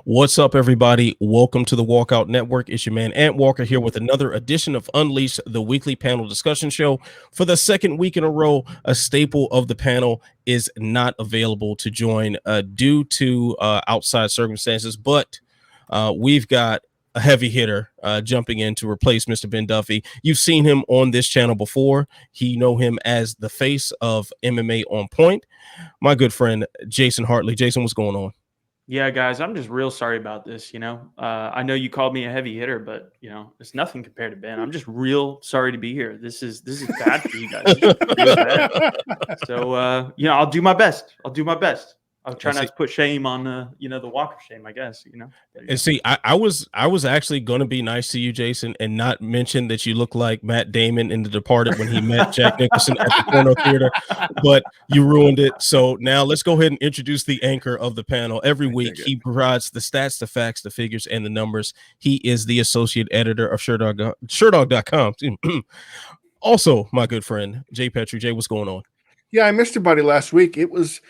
What's up, everybody? Welcome to the Walkout Network. It's your man, Ant Walker, here with another edition of Unleash, the weekly panel discussion show. For the second week in a row, a staple of the panel is not available to join due to outside circumstances, but we've got a heavy hitter jumping in to replace Mr. Ben Duffy. You've seen him on this channel before. You know him as the face of MMA On Point. My good friend, Jason Hartley. Jason, what's going on? Yeah, guys, I'm just real sorry about this. I know you called me a heavy hitter, but it's nothing compared to Ben. I'm just real sorry to be here. This is bad for you guys. This is really bad. So, I'll do my best. I'll try not to put shame on, the Walker shame, I guess, And see, I was actually going to be nice to you, Jason, and not mention that you look like Matt Damon in The Departed when he met Jack Nicholson at the porno theater, but you ruined it. So now let's go ahead and introduce the anchor of the panel. Every week, he provides the stats, the facts, the figures, and the numbers. He is the associate editor of Sherdog.com. Also, my good friend, Jay Petrie. Jay, what's going on? Yeah, I missed your buddy last week. It was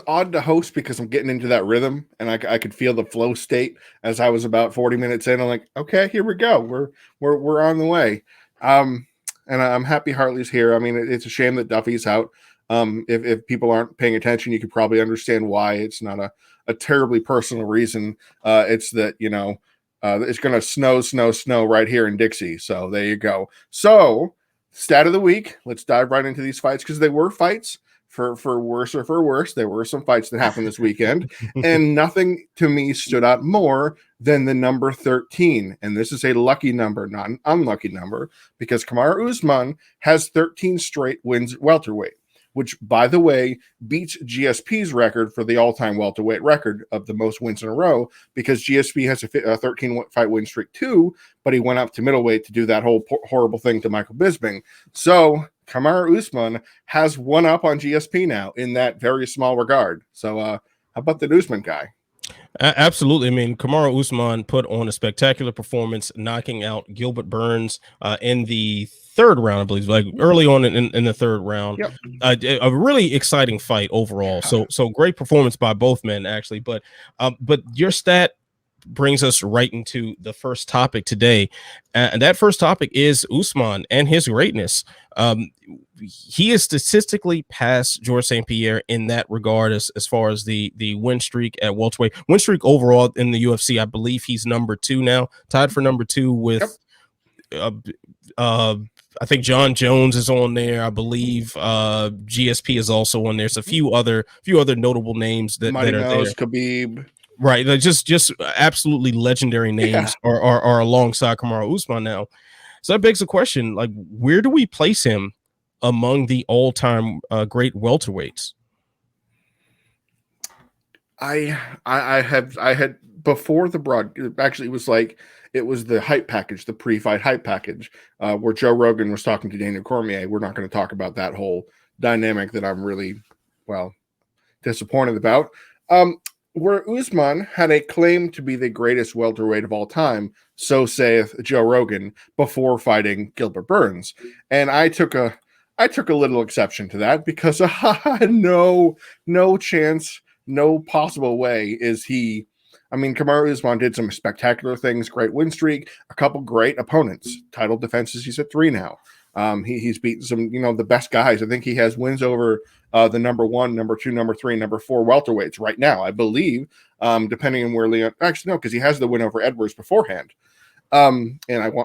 odd to host because I'm getting into that rhythm, and I could feel the flow state as I was about 40 minutes in. I'm like, okay, here we go. We're on the way. And I'm happy Hartley's here. I mean, it's a shame that Duffy's out. If people aren't paying attention, you could probably understand why. It's not a terribly personal reason. It's that it's going to snow right here in Dixie. So there you go. So. Stat of the week. Let's dive right into these fights because they were fights for worse or for worse. There were some fights that happened this weekend, and nothing to me stood out more than the number 13. And this is a lucky number, not an unlucky number, because Kamaru Usman has 13 straight wins welterweight, which, by the way, beats GSP's record for the all-time welterweight record of the most wins in a row, because GSP has a 13-fight win streak too, but he went up to middleweight to do that whole horrible thing to Michael Bisping. So Kamaru Usman has one up on GSP now in that very small regard. So how about the Usman guy? Absolutely. I mean, Kamaru Usman put on a spectacular performance, knocking out Gilbert Burns in the third round, I believe, like early on in the third round. Yep. A really exciting fight overall. So great performance by both men, actually. But your stat brings us right into the first topic today, and that first topic is Usman and his greatness. He is statistically past George St. Pierre in that regard, as far as the win streak at welterweight. Win streak overall in the UFC, I believe he's number 2 now, tied for number 2 with I think John Jones is on there. I believe GSP is also on there. So a few other notable names that are there. Khabib. Right, just absolutely legendary names are alongside Kamaru Usman now. So that begs the question: like, where do we place him among the all-time great welterweights? I had before the broad. Actually, it was the hype package, the pre-fight hype package, where Joe Rogan was talking to Daniel Cormier. We're not going to talk about that whole dynamic that I'm really disappointed about. Where Usman had a claim to be the greatest welterweight of all time, so saith Joe Rogan, before fighting Gilbert Burns. And I took a little exception to that because no chance, no possible way is he. I mean, Kamaru Usman did some spectacular things, great win streak, a couple great opponents, title defenses. He's at 3 now. He's beaten some, the best guys. I think he has wins over the number 1, number 2, number 3, number 4 welterweights right now, I believe, depending on where Leon. Actually, no, because he has the win over Edwards beforehand. And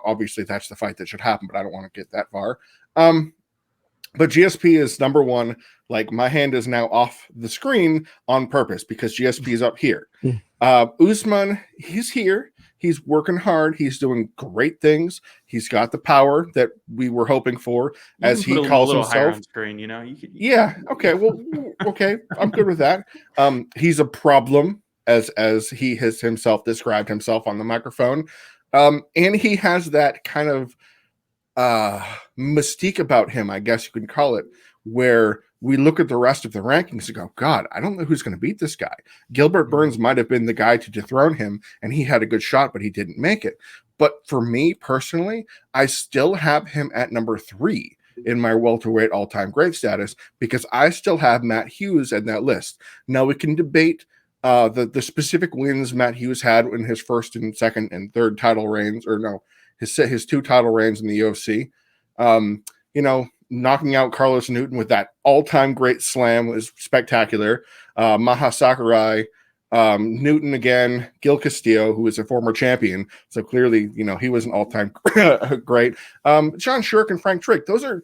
obviously that's the fight that should happen, but I don't want to get that far. But GSP is number 1. Like, my hand is now off the screen on purpose because GSP is up here. Usman, he's here. He's working hard. He's doing great things. He's got the power that we were hoping for, as he calls himself. On screen, Yeah. Okay. Well. Okay. I'm good with that. He's a problem, as he has himself described himself on the microphone, and he has that kind of mystique about him, I guess you could call it, where we look at the rest of the rankings and go, God, I don't know who's going to beat this guy. Gilbert Burns might have been the guy to dethrone him, and he had a good shot, but he didn't make it. But for me personally, I still have him at number 3 in my welterweight all-time great status because I still have Matt Hughes in that list. Now we can debate The specific wins Matt Hughes had in his first and second and third title reigns, or no, his 2 title reigns in the UFC. Knocking out Carlos Newton with that all-time great slam was spectacular. Maha Sakurai, Newton again, Gil Castillo, who is a former champion, so clearly, he was an all-time great. John Shirk and Frank Trick, those are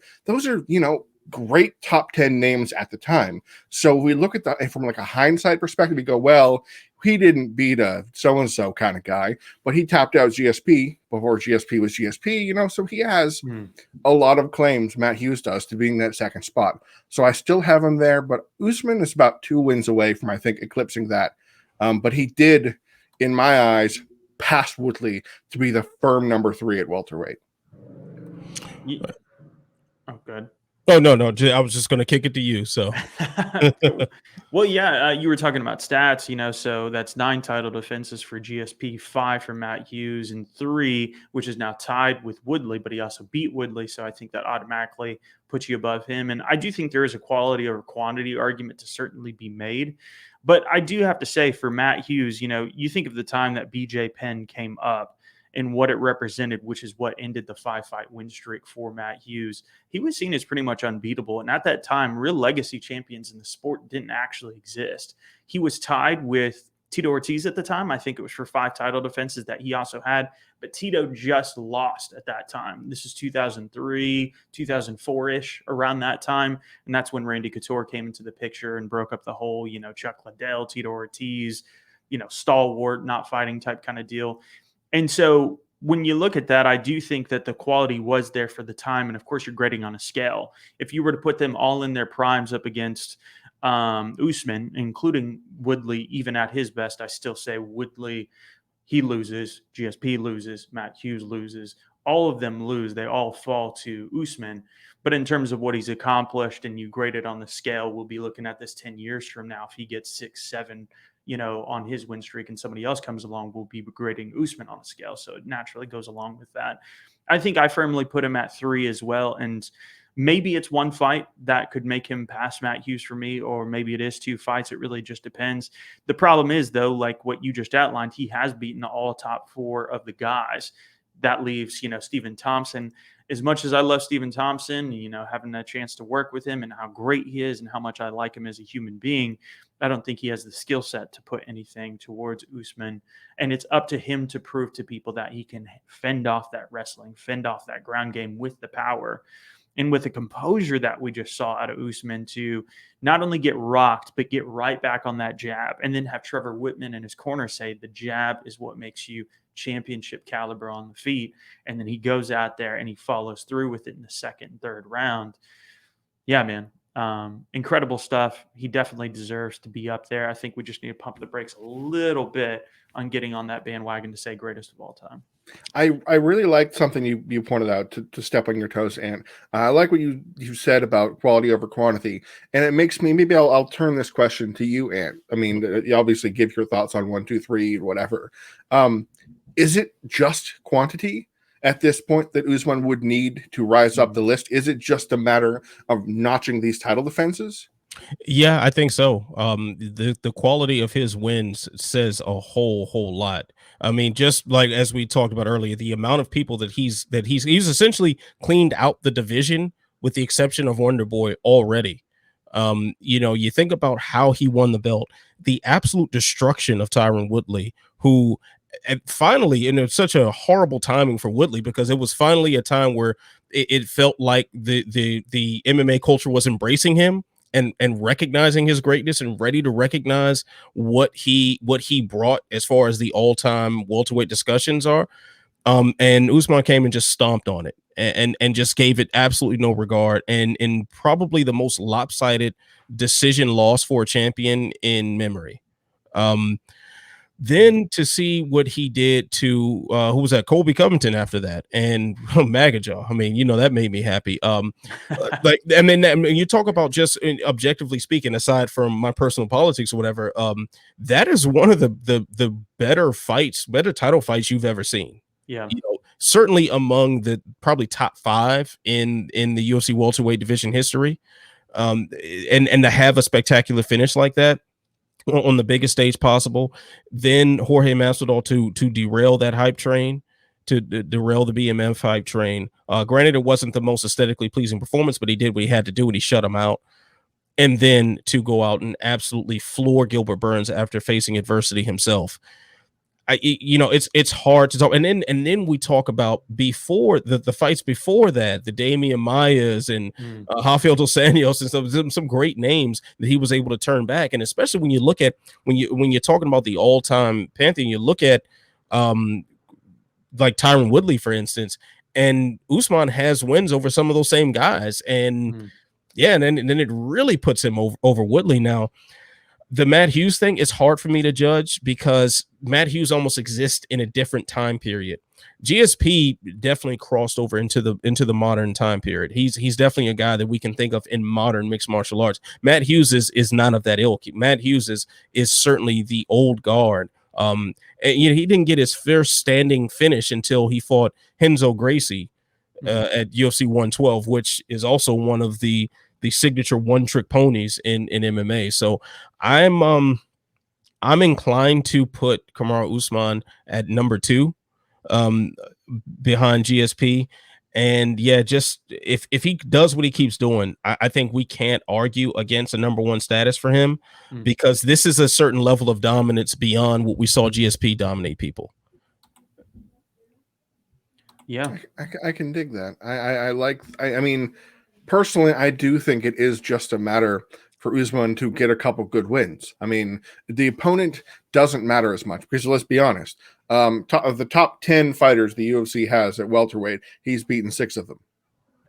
great top 10 names at the time. So we look at that from like a hindsight perspective, we go, well, he didn't beat a so-and-so kind of guy, but he tapped out GSP before GSP was GSP, so he has a lot of claims, Matt Hughes does, to being that second spot. So I still have him there, but Usman is about 2 wins away from, I think, eclipsing that. But he did, in my eyes, pass Woodley to be the firm number 3 at welterweight. Yeah. Oh, good. Oh, no. I was just going to kick it to you. So, well, yeah, you were talking about stats, so that's 9 title defenses for GSP, 5 for Matt Hughes, and 3, which is now tied with Woodley, but he also beat Woodley. So I think that automatically puts you above him. And I do think there is a quality over quantity argument to certainly be made. But I do have to say for Matt Hughes, you think of the time that BJ Penn came up and what it represented, which is what ended the 5-fight win streak for Matt Hughes. He was seen as pretty much unbeatable. And at that time, real legacy champions in the sport didn't actually exist. He was tied with Tito Ortiz at the time. I think it was for 5 title defenses that he also had. But Tito just lost at that time. This is 2003, 2004-ish, around that time. And that's when Randy Couture came into the picture and broke up the whole, Chuck Liddell, Tito Ortiz, stalwart, not fighting type kind of deal. And so when you look at that, I do think that the quality was there for the time. And of course, you're grading on a scale. If you were to put them all in their primes up against Usman, including Woodley, even at his best, I still say Woodley, he loses, GSP loses, Matt Hughes loses. All of them lose. They all fall to Usman. But in terms of what he's accomplished and you grade it on the scale, we'll be looking at this 10 years from now. If he gets 6, 7, on his win streak and somebody else comes along, we'll be grading Usman on a scale. So it naturally goes along with that. I think I firmly put him at 3 as well. And maybe it's 1 fight that could make him pass Matt Hughes for me, or maybe it is 2 fights. It really just depends. The problem is, though, like what you just outlined, he has beaten all top 4 of the guys. That leaves, Stephen Thompson. As much as I love Stephen Thompson, having a chance to work with him and how great he is and how much I like him as a human being, I don't think he has the skill set to put anything towards Usman. And it's up to him to prove to people that he can fend off that wrestling, fend off that ground game with the power. And with the composure that we just saw out of Usman to not only get rocked, but get right back on that jab. And then have Trevor Whitman in his corner say the jab is what makes you championship caliber on the feet. And then he goes out there and he follows through with it in the 2nd and 3rd round. Yeah, man. Incredible stuff. He definitely deserves to be up there. I think we just need to pump the brakes a little bit on getting on that bandwagon to say greatest of all time. I really liked something you pointed out to step on your toes, Ant. I like what you said about quality over quantity, and it makes me, maybe I'll turn this question to you, Ant. I mean, you obviously give your thoughts on 1, 2, 3, whatever. Is it just quantity at this point that Usman would need to rise up the list? Is it just a matter of notching these title defenses? Yeah, I think so. The quality of his wins says a whole lot. I mean, just like as we talked about earlier, the amount of people that he's essentially cleaned out the division with the exception of Wonder Boy already. You think about how he won the belt, the absolute destruction of Tyron Woodley, who finally, and it's such a horrible timing for Woodley because it was finally a time where it felt like the MMA culture was embracing him and recognizing his greatness and ready to recognize what he brought as far as the all-time welterweight discussions are. And Usman came and just stomped on it and just gave it absolutely no regard, and probably the most lopsided decision loss for a champion in memory. Then to see what he did to who was that, Colby Covington after that, and Magajaw. I mean, that made me happy. Like, I mean, you talk about just objectively speaking, aside from my personal politics or whatever, that is one of the better title fights you've ever seen. Yeah, certainly among the probably top 5 in the UFC welterweight division history. And to have a spectacular finish like that. on the biggest stage possible. Then Jorge Masvidal to derail that hype train, to derail the BMF hype train. Granted, it wasn't the most aesthetically pleasing performance, but he did what he had to do and he shut him out. And then to go out and absolutely floor Gilbert Burns after facing adversity himself. It's hard to talk. And then we talk about before the fights before that, the Damian Mayas and Rafael Dos Anjos and some great names that he was able to turn back. And especially when you look at when you're talking about the all-time pantheon, you look at like Tyron Woodley, for instance, and Usman has wins over some of those same guys. And and then it really puts him over Woodley. Now, the Matt Hughes thing is hard for me to judge because Matt Hughes almost exists in a different time period. GSP definitely crossed over into the modern time period. He's definitely a guy that we can think of in modern mixed martial arts. Matt Hughes is not of that ilk. Matt Hughes is certainly the old guard. And, he didn't get his first standing finish until he fought Renzo Gracie at UFC 112, which is also one of the signature one-trick ponies in MMA. So I'm inclined to put Kamaru Usman at number 2 behind GSP. And just if he does what he keeps doing, I think we can't argue against a number 1 status for him because this is a certain level of dominance beyond what we saw GSP dominate people. Yeah, I can dig that. I mean, personally, I do think it is just a matter for Usman to get a couple good wins. I mean, the opponent doesn't matter as much because let's be honest, of the top 10 fighters the UFC has at welterweight, he's beaten 6 of them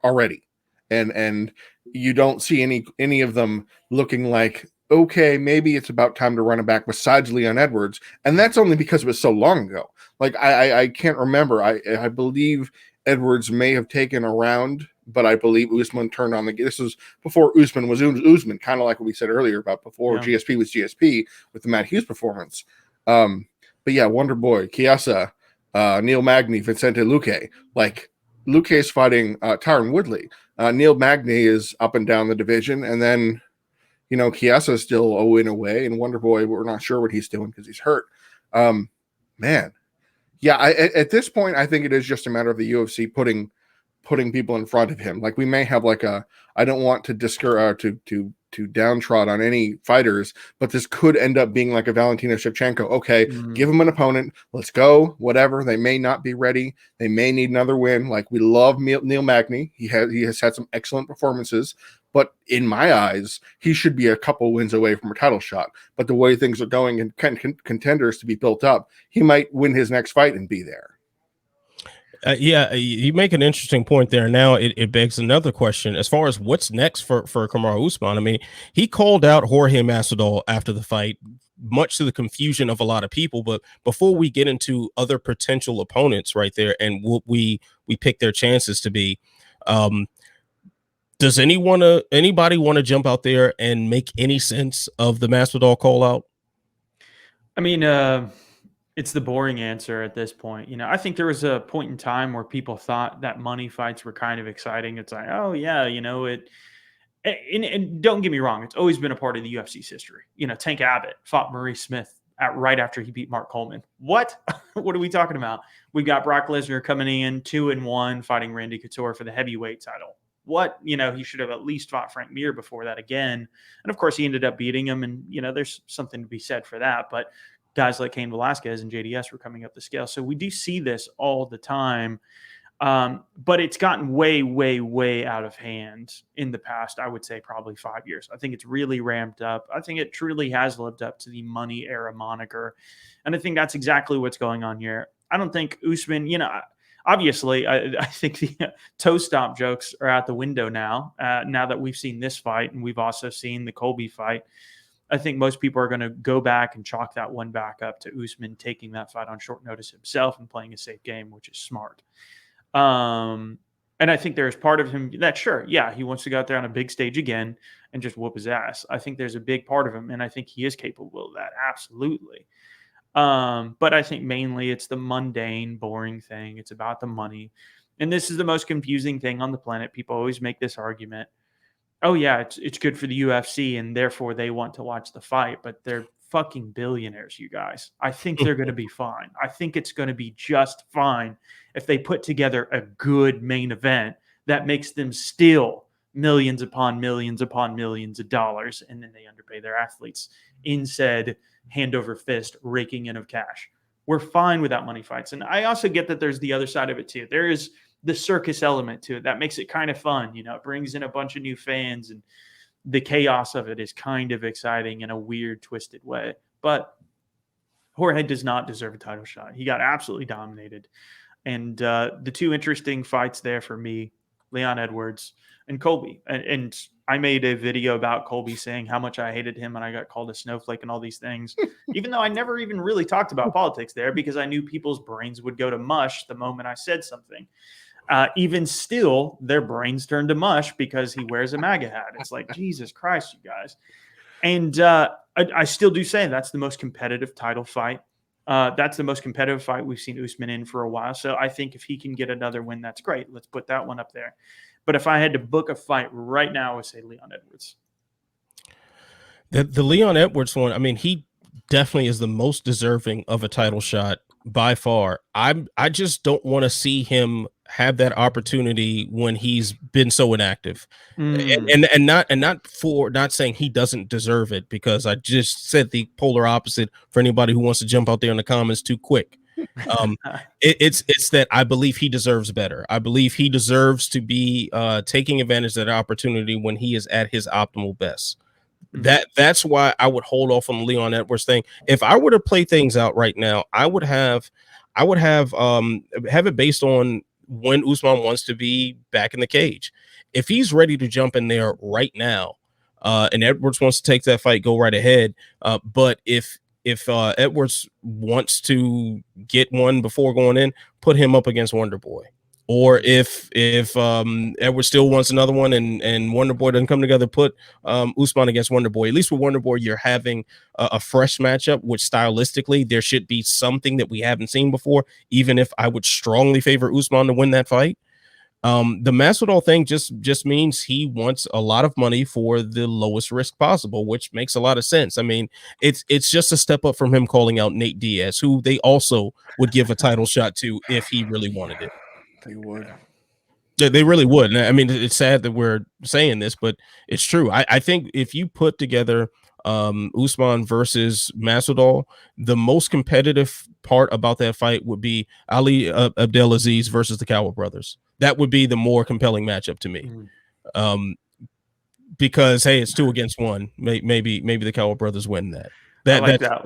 already, and you don't see any of them looking like, okay, maybe it's about time to run it back besides Leon Edwards, and that's only because it was so long ago. Like I can't remember. I believe Edwards may have taken a round, but I believe Usman turned on this was before Usman was Usman, kind of like what we said earlier about before GSP was GSP with the Matt Hughes performance. But yeah, Wonder Boy, Chiesa, Neil Magny, Vicente Luque. Like Luque is fighting Tyron Woodley. Neil Magny is up and down the division, and then Chiesa is still away, and Wonder Boy, we're not sure what he's doing because he's hurt. Man. Yeah, at this point, I think it is just a matter of the UFC putting people in front of him. Like we may have like I don't want to discourage to downtrod on any fighters, but this could end up being like a Valentina Shevchenko. Okay, give him an opponent. Let's go. Whatever. They may not be ready. They may need another win. Like we love Neil Magny. He has had some excellent performances. But in my eyes, he should be a couple wins away from a title shot. But the way things are going and contenders to be built up, he might win his next fight and be there. You make an interesting point there. Now it begs another question as far as what's next for Kamaru Usman. I mean, he called out Jorge Masvidal after the fight, much to the confusion of a lot of people. But before we get into other potential opponents right there and what we pick their chances to be, does anybody want to jump out there and make any sense of the Masvidal call out? I mean, it's the boring answer at this point. I think there was a point in time where people thought that money fights were kind of exciting. It's like, oh yeah, and don't get me wrong, it's always been a part of the UFC's history. Tank Abbott fought Maurice Smith right after he beat Mark Coleman. What? What are we talking about? We've got Brock Lesnar coming in 2-1, fighting Randy Couture for the heavyweight title. What? He should have at least fought Frank Mir before that again. And of course, he ended up beating him. And, there's something to be said for that. But guys like Cain Velasquez and JDS were coming up the scale. So we do see this all the time. But it's gotten way, way, way out of hand in the past, I would say probably 5 years. I think it's really ramped up. I think it truly has lived up to the money era moniker. And I think that's exactly what's going on here. I don't think Usman, obviously, I think the toe stomp jokes are out the window now. Now that we've seen this fight and we've also seen the Colby fight, I think most people are going to go back and chalk that one back up to Usman taking that fight on short notice himself and playing a safe game, which is smart. And I think there's part of him that, sure, yeah, he wants to go out there on a big stage again and just whoop his ass. I think there's a big part of him, and I think he is capable of that, absolutely. But I think mainly it's the mundane, boring thing. It's about the money. And this is the most confusing thing on the planet. People always make this argument. Oh yeah, it's good for the UFC and therefore they want to watch the fight, but they're fucking billionaires, you guys. I think they're going to be fine. I think it's going to be just fine if they put together a good main event that makes them still millions upon millions upon millions of dollars, and then they underpay their athletes in said hand over fist raking in of cash. We're fine without money fights. And I also get that there's the other side of it too. There is the circus element to it that makes it kind of fun. You know, it brings in a bunch of new fans, and the chaos of it is kind of exciting in a weird, twisted way. But Jorge does not deserve a title shot. He got absolutely dominated. And the two interesting fights there for me, Leon Edwards and Colby. And I made a video about Colby saying how much I hated him and I got called a snowflake and all these things, even though I never even really talked about politics there because I knew people's brains would go to mush the moment I said something. Even still, their brains turn to mush because he wears a MAGA hat. It's like, Jesus Christ, you guys. And I still do say that's the most competitive title fight. That's the most competitive fight we've seen Usman in for a while. So I think if he can get another win, that's great. Let's put that one up there. But if I had to book a fight right now, I would say Leon Edwards. The Leon Edwards one, I mean, he definitely is the most deserving of a title shot by far. I just don't want to see him have that opportunity when he's been so inactive. And not saying he doesn't deserve it, because I just said the polar opposite for anybody who wants to jump out there in the comments too quick. It's that I believe he deserves better. I believe he deserves to be taking advantage of that opportunity when he is at his optimal best. That's why I would hold off on the Leon Edwards thing. If I were to play things out right now, I would have it based on when Usman wants to be back in the cage. If he's ready to jump in there right now, and Edwards wants to take that fight, go right ahead. But if Edwards wants to get one before going in, put him up against Wonder Boy. Or if Edwards still wants another one and Wonder Boy doesn't come together, put Usman against Wonder Boy. At least with Wonder Boy, you're having a fresh matchup, which stylistically there should be something that we haven't seen before, even if I would strongly favor Usman to win that fight. The Masvidal thing just means he wants a lot of money for the lowest risk possible, which makes a lot of sense. I mean, it's just a step up from him calling out Nate Diaz, who they also would give a title shot to if he really wanted it. They would. They really would. I mean, it's sad that we're saying this, but it's true. I think if you put together Usman versus Masvidal, the most competitive part about that fight would be Ali Abdelaziz versus the Cowell brothers. That would be the more compelling matchup to me. Because hey, it's 2 against 1. Maybe the Cowell brothers win that. I like that.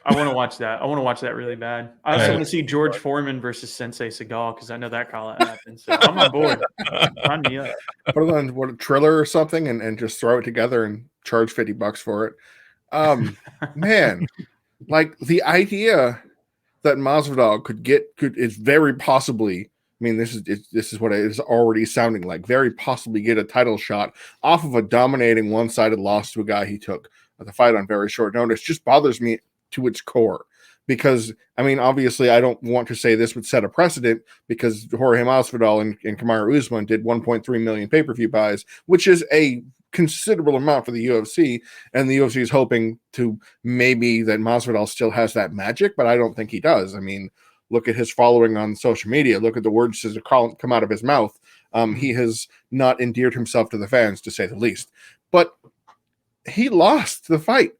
I want to watch that. I want to watch that really bad. I also want to see George Foreman versus Sensei Seagal, because I know that call out happened. So I'm on board. Sign me up. Put it on a Triller or something and just throw it together and charge $50 for it. Man, like the idea that Masvidal is very possibly. I mean, this is what it is already sounding like. Very possibly get a title shot off of a dominating one-sided loss to a guy he took the fight on very short notice. Just bothers me to its core, because I mean, obviously, I don't want to say this would set a precedent, because Jorge Masvidal and Kamaru Usman did 1.3 million pay-per-view buys, which is a considerable amount for the UFC, and the UFC is hoping to maybe that Masvidal still has that magic, but I don't think he does. I mean, look at his following on social media. Look at the words that come out of his mouth. He has not endeared himself to the fans, to say the least. But he lost the fight.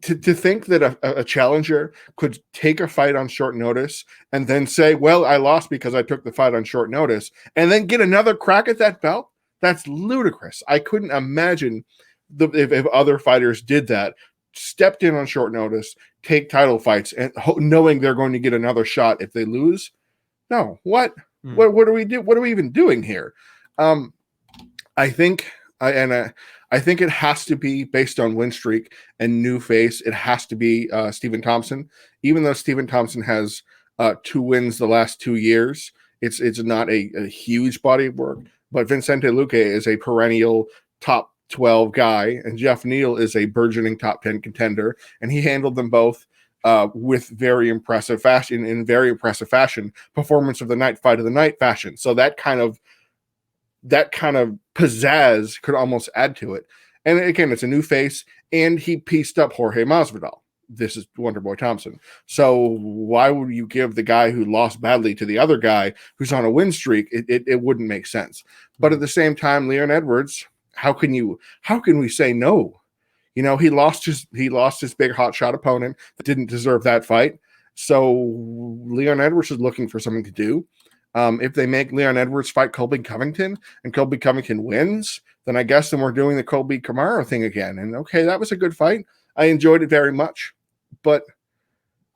To think that a challenger could take a fight on short notice and then say, well, I lost because I took the fight on short notice, and then get another crack at that belt, that's ludicrous. I couldn't imagine if other fighters did that, stepped in on short notice, take title fights, and knowing they're going to get another shot if they lose. No, what do we do? What are we even doing here? I think it has to be based on win streak and new face. It has to be Stephen Thompson, even though Stephen Thompson has 2 wins the last 2 years. It's not a huge body of work, but Vicente Luque is a perennial top 12 guy, and Jeff Neal is a burgeoning top 10 contender, and he handled them both with very impressive fashion, performance of the night, fight of the night fashion. So that kind of pizzazz could almost add to it. And again, it's a new face, and he pieced up Jorge Masvidal. this is Wonderboy Thompson. So why would you give the guy who lost badly to the other guy who's on a win streak? It wouldn't make sense. But at the same time, Leon Edwards, how can we say no? You know, he lost his big hotshot opponent that didn't deserve that fight. So Leon Edwards is looking for something to do. If they make Leon Edwards fight Colby Covington and Colby Covington wins, then I guess we're doing the Colby Kamaru thing again. And okay, that was a good fight. I enjoyed it very much, but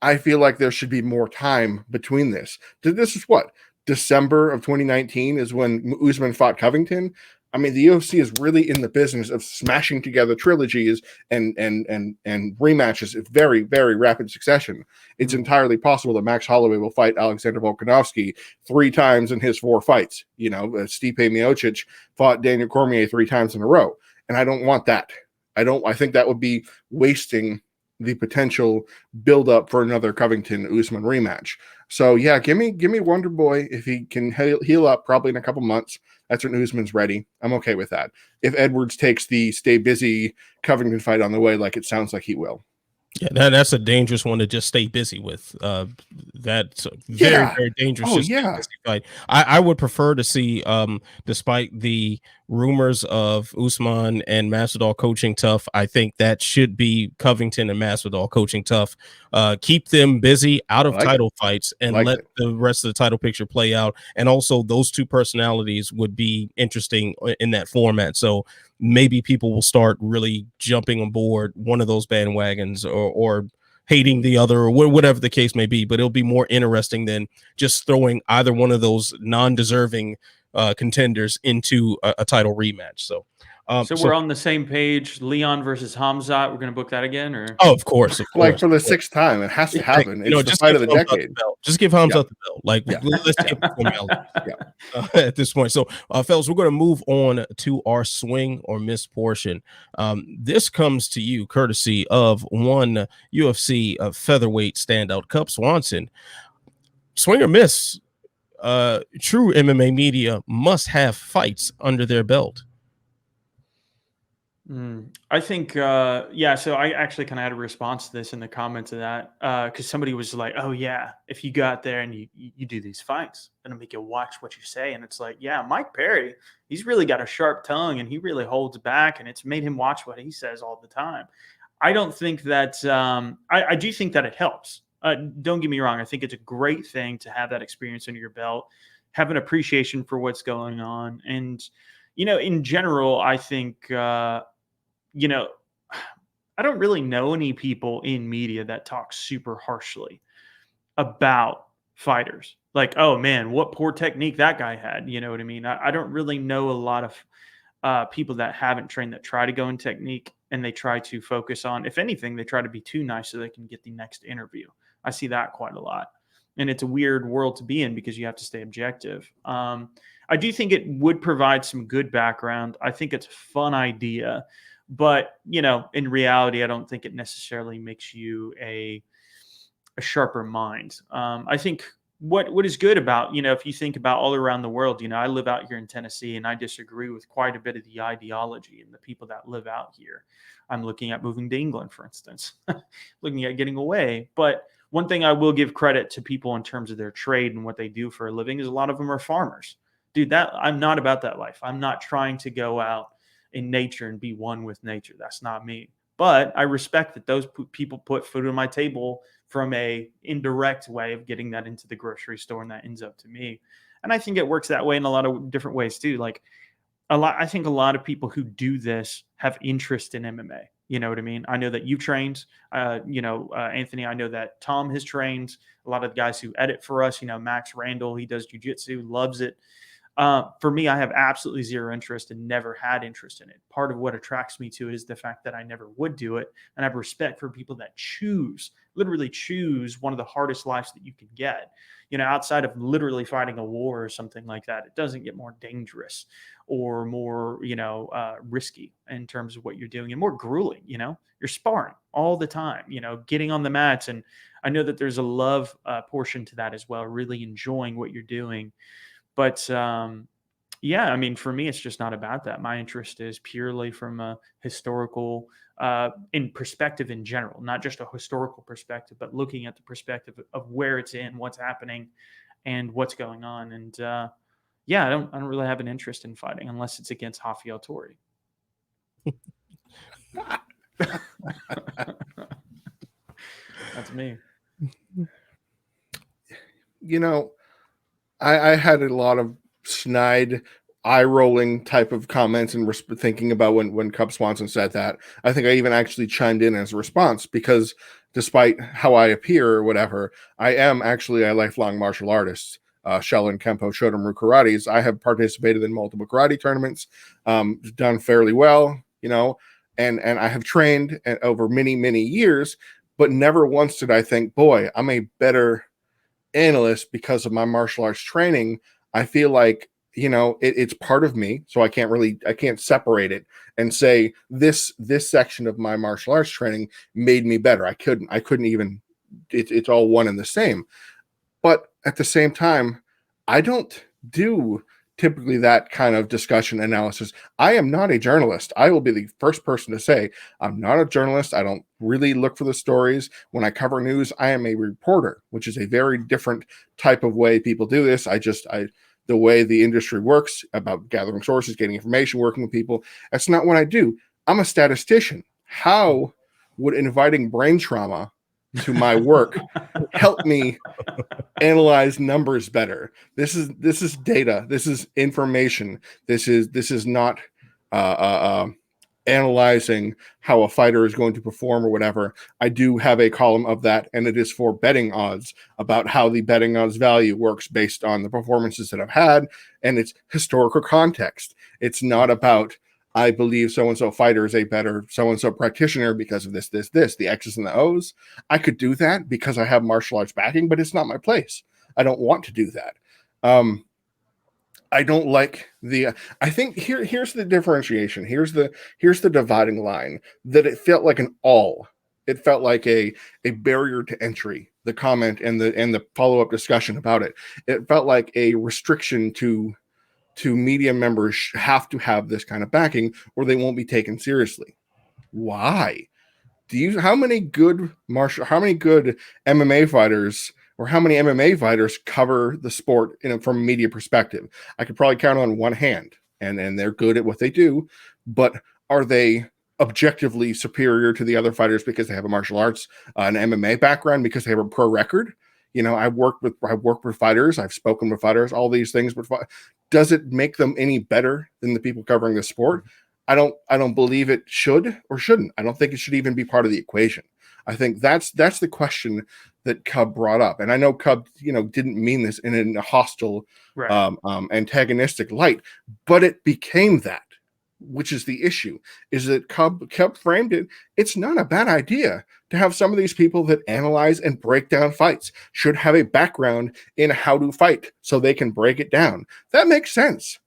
I feel like there should be more time between this. This is what, December of 2019 is when Usman fought Covington. I mean, the UFC is really in the business of smashing together trilogies and rematches in very, very rapid succession. It's entirely possible that Max Holloway will fight Alexander Volkanovski 3 times in his 4 fights. You know, Stipe Miocic fought Daniel Cormier 3 times in a row. And I don't want that. I think that would be wasting the potential build up for another Covington Usman rematch. So yeah, give me Wonder Boy if he can heal up probably in a couple months. That's when Usman's ready. I'm okay with that. If Edwards takes the stay busy Covington fight on the way, like it sounds like he will. Yeah, that's a dangerous one to just stay busy with. That's very dangerous. Oh, yeah. Fight. I would prefer to see, despite the rumors of Usman and Masvidal coaching tough, I think that should be Covington and Masvidal coaching tough. Keep them busy out of title fights and let the rest of the title picture play out. And also, those two personalities would be interesting in that format. So maybe people will start really jumping on board one of those bandwagons or hating the other or whatever the case may be. But it'll be more interesting than just throwing either one of those non-deserving contenders into a title rematch. So we're on the same page. Leon versus Hamzat. We're going to book that again, or of course. Like for the 6th time, it has to happen. It's the fight of the decade. Just give Hamzat the belt. Like let's get the formality at this point. So, fellas, we're going to move on to our swing or miss portion. This comes to you courtesy of one UFC featherweight standout, Cup Swanson. Swing or miss. True MMA media must have fights under their belt. I think, yeah. So I actually kind of had a response to this in the comments of that, because somebody was like, "Oh yeah, if you got there and you do these fights, it'll make you watch what you say." And it's like, yeah, Mike Perry, he's really got a sharp tongue and he really holds back, and it's made him watch what he says all the time. I don't think that. I do think that it helps. Don't get me wrong. I think it's a great thing to have that experience under your belt, have an appreciation for what's going on, and in general, I think. I don't really know any people in media that talk super harshly about fighters. Like, oh man, what poor technique that guy had. You know what I mean? I don't really know a lot of people that haven't trained that try to go in technique and they try to focus on, if anything, they try to be too nice so they can get the next interview. I see that quite a lot. And it's a weird world to be in because you have to stay objective. I do think it would provide some good background. I think it's a fun idea. But, in reality, I don't think it necessarily makes you a sharper mind. I think what is good about, if you think about all around the world, I live out here in Tennessee and I disagree with quite a bit of the ideology and the people that live out here. I'm looking at moving to England, for instance, looking at getting away. But one thing I will give credit to people in terms of their trade and what they do for a living is a lot of them are farmers. Dude, I'm not about that life. I'm not trying to go out in nature and be one with nature. That's not me. But I respect that those people put food on my table from a indirect way of getting that into the grocery store, and that ends up to me. And I think it works that way in a lot of different ways too. Like I think a lot of people who do this have interest in MMA. You know what I mean? I know that you trained, Anthony. I know that Tom has trained. A lot of the guys who edit for us, Max Randall, he does jiu-jitsu, loves it. For me, I have absolutely zero interest and never had interest in it. Part of what attracts me to it is the fact that I never would do it. And I have respect for people that literally choose one of the hardest lives that you can get. Outside of literally fighting a war or something like that, it doesn't get more dangerous or more, risky in terms of what you're doing and more grueling. You're sparring all the time, getting on the mats. And I know that there's a love portion to that as well, really enjoying what you're doing. But Yeah, I mean, for me, it's just not about that. My interest is purely from a historical, in perspective in general, not just a historical perspective, but looking at the perspective of where it's in, what's happening, and what's going on. And yeah, I don't really have an interest in fighting unless it's against Rafael Torre. That's me. You know, I had a lot of snide, eye-rolling type of comments and thinking about when Cub Swanson said that. I think I even actually chimed in as a response because despite how I appear or whatever, I am actually a lifelong martial artist. Shaolin Kempo, Shotomu Karates. I have participated in multiple karate tournaments, done fairly well, you know, and I have trained over many, many years, but never once did I think, boy, I'm a better analyst because of my martial arts training. I feel like, you know, it's part of me, so I can't separate it and say this section of my martial arts training made me better. I couldn't even, it's all one and the same. But at the same time, I don't do typically that kind of discussion analysis. I am not a journalist. I will be the first person to say I'm not a journalist. I don't really look for the stories. When I cover news, I am a reporter, which is a very different type of way people do this. The way the industry works about gathering sources, getting information, working with people, that's not what I do. I'm a statistician. How would inviting brain trauma to my work help me analyze numbers better? This is data. This is information. This is not analyzing how a fighter is going to perform or whatever. I do have a column of that, and it is for betting odds, about how the betting odds value works based on the performances that I've had, and it's historical context. It's not about I believe so-and-so fighter is a better so-and-so practitioner because of this, the X's and the O's. I could do that because I have martial arts backing, but it's not my place. I don't want to do that. I don't like I think here's the differentiation. Here's the dividing line, that it felt like an all. It felt like a barrier to entry, the comment and the follow-up discussion about it. It felt like a restriction to media members have to have this kind of backing or they won't be taken seriously. Why? How many good MMA fighters or how many MMA fighters cover the sport from a media perspective? I could probably count on one hand, and they're good at what they do, but are they objectively superior to the other fighters because they have a martial arts, an MMA background, because they have a pro record? You know, I've worked with fighters, I've spoken with fighters, all these things, but does it make them any better than the people covering the sport? I don't believe it should or shouldn't. I don't think it should even be part of the equation. I think that's the question that Cub brought up. And I know Cub, didn't mean this in a hostile, right, antagonistic light, but it became that, which is the issue, is that Cub framed it. It's not a bad idea to have some of these people that analyze and break down fights should have a background in how to fight so they can break it down. That makes sense.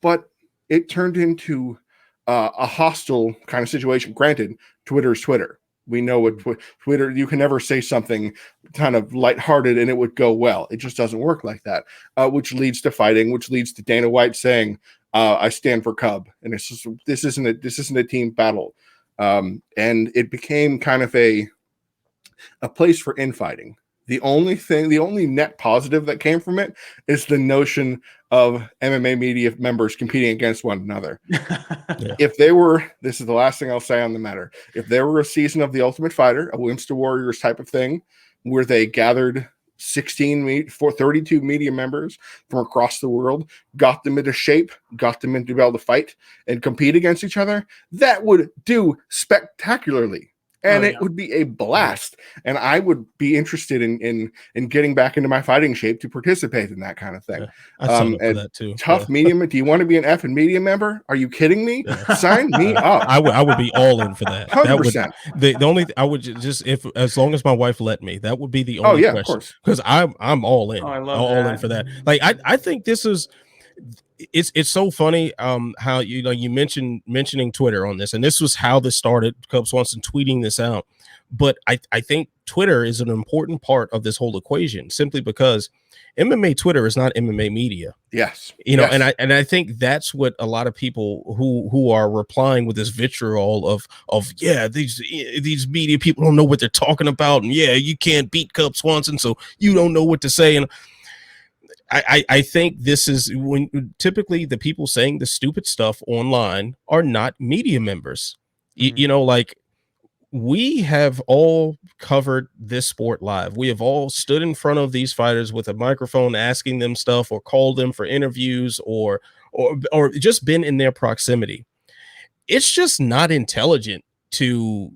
But it turned into a hostile kind of situation. Granted, Twitter's Twitter. We know what Twitter, you can never say something kind of lighthearted and it would go well. It just doesn't work like that, which leads to fighting, which leads to Dana White saying, I stand for Cub. And it's just, this isn't a team battle. And it became kind of a place for infighting. The only net positive that came from it is the notion of MMA media members competing against one another. Yeah. If they were, this is the last thing I'll say on the matter. If there were a season of The Ultimate Fighter, a Wimster Warriors type of thing, where they gathered 32 media members from across the world, got them into shape, got them into be able to fight and compete against each other, that would do spectacularly. And it would be a blast. And I would be interested in getting back into my fighting shape to participate in that kind of thing. I signed up for that too. Tough medium. Do you want to be an F and media member? Are you kidding me? Yeah. Sign me up. I would be all in for that. 100%. The only I would just, if as long as my wife let me, that would be the only question. Of course. Because I'm all in. I love all in for that. Like I think this is. It's so funny how you mentioning Twitter on this, and this was how this started. Cub Swanson tweeting this out. But I think Twitter is an important part of this whole equation, simply because MMA Twitter is not MMA media. Yes. And I think that's what a lot of people who are replying with this vitriol of yeah, these media people don't know what they're talking about, and yeah, you can't beat Cub Swanson, so you don't know what to say. And I think this is when typically the people saying the stupid stuff online are not media members. Like, we have all covered this sport live. We have all stood in front of these fighters with a microphone asking them stuff, or called them for interviews, or just been in their proximity. It's just not intelligent to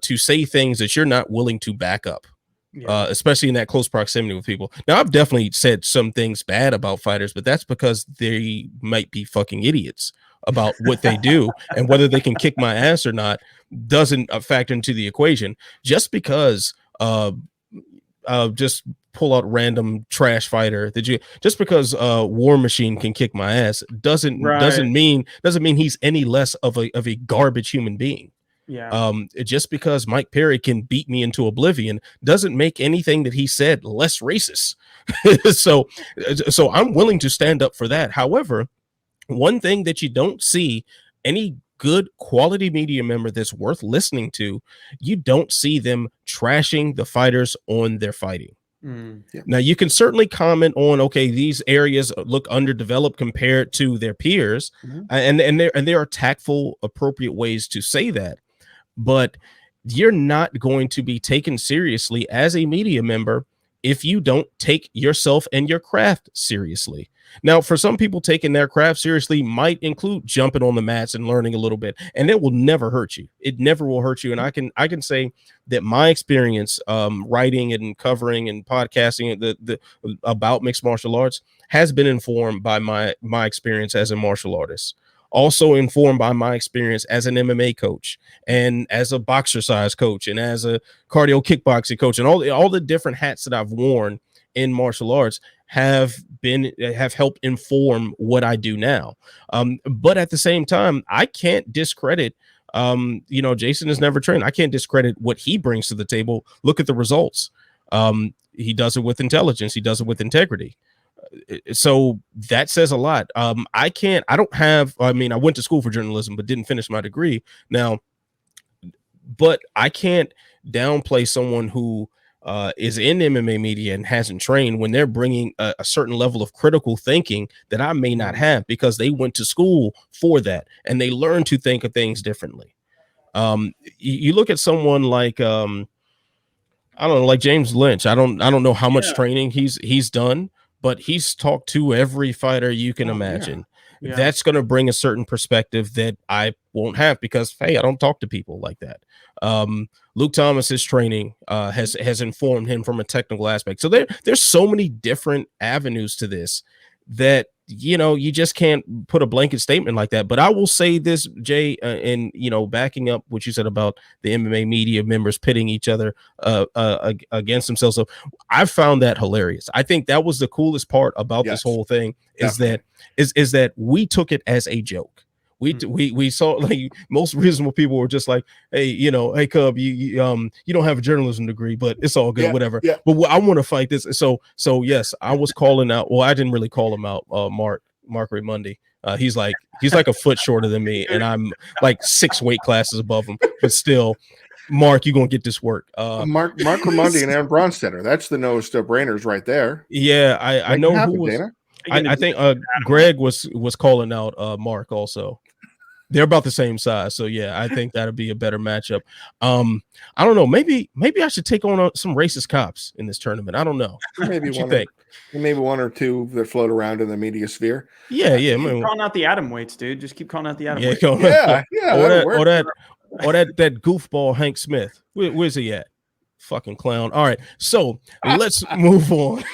say things that you're not willing to back up. Especially in that close proximity with people. Now, I've definitely said some things bad about fighters, but that's because they might be fucking idiots about what they do, and whether they can kick my ass or not doesn't factor into the equation. Just because just pull out random trash fighter just because War Machine can kick my ass doesn't mean he's any less of a garbage human being. Just because Mike Perry can beat me into oblivion doesn't make anything that he said less racist. so I'm willing to stand up for that. However, one thing that you don't see any good quality media member that's worth listening to, you don't see them trashing the fighters on their fighting. Now, you can certainly comment on, okay, these areas look underdeveloped compared to their peers, and there are tactful, appropriate ways to say that. But you're not going to be taken seriously as a media member if you don't take yourself and your craft seriously. Now, for some people, taking their craft seriously might include jumping on the mats and learning a little bit, and it will never hurt you. It never will hurt you. And I can say that my experience writing and covering and podcasting about mixed martial arts has been informed by my experience as a martial artist. Also informed by my experience as an MMA coach, and as a boxercise coach, and as a cardio kickboxing coach, and all the different hats that I've worn in martial arts have helped inform what I do now. But at the same time, I can't discredit. Jason has never trained. I can't discredit what he brings to the table. Look at the results. He does it with intelligence. He does it with integrity. So that says a lot. I went to school for journalism, but didn't finish my degree. Now, but I can't downplay someone who is in MMA media and hasn't trained when they're bringing a certain level of critical thinking that I may not have, because they went to school for that and they learn to think of things differently. You look at someone like I don't know, like James Lynch. I don't know how much training he's done, but he's talked to every fighter you can imagine. Yeah. That's going to bring a certain perspective that I won't have, because, hey, I don't talk to people like that. Luke Thomas's training has informed him from a technical aspect. So there's so many different avenues to this that, you just can't put a blanket statement like that. But I will say this, Jay, and, backing up what you said about the MMA media members pitting each other against themselves. So I found that hilarious. I think that was the coolest part about this whole thing, is that we took it as a joke. We saw, like, most reasonable people were just like, hey, hey, Cub, you don't have a journalism degree, but it's all good, whatever. Yeah. But I want to fight this. So yes, I was calling out. Well, I didn't really call him out. Mark Raymundi. He's like a foot shorter than me, and I'm like 6 weight classes above him. But still, Mark, you're gonna get this work. Mark Raymundi and Aaron Bronstetter. That's the no-brainers right there. Yeah, I know who was. Dana? I think Greg was calling out Mark also. They're about the same size, so yeah, I think that'd be a better matchup. I don't know. Maybe I should take on some racist cops in this tournament. I don't know. Maybe one or two that float around in the media sphere. Yeah. Keep calling out the atom weights, dude. Just keep calling out the atom weights. Yeah. Or that goofball Hank Smith. Where's he at? Fucking clown. All right, so let's move on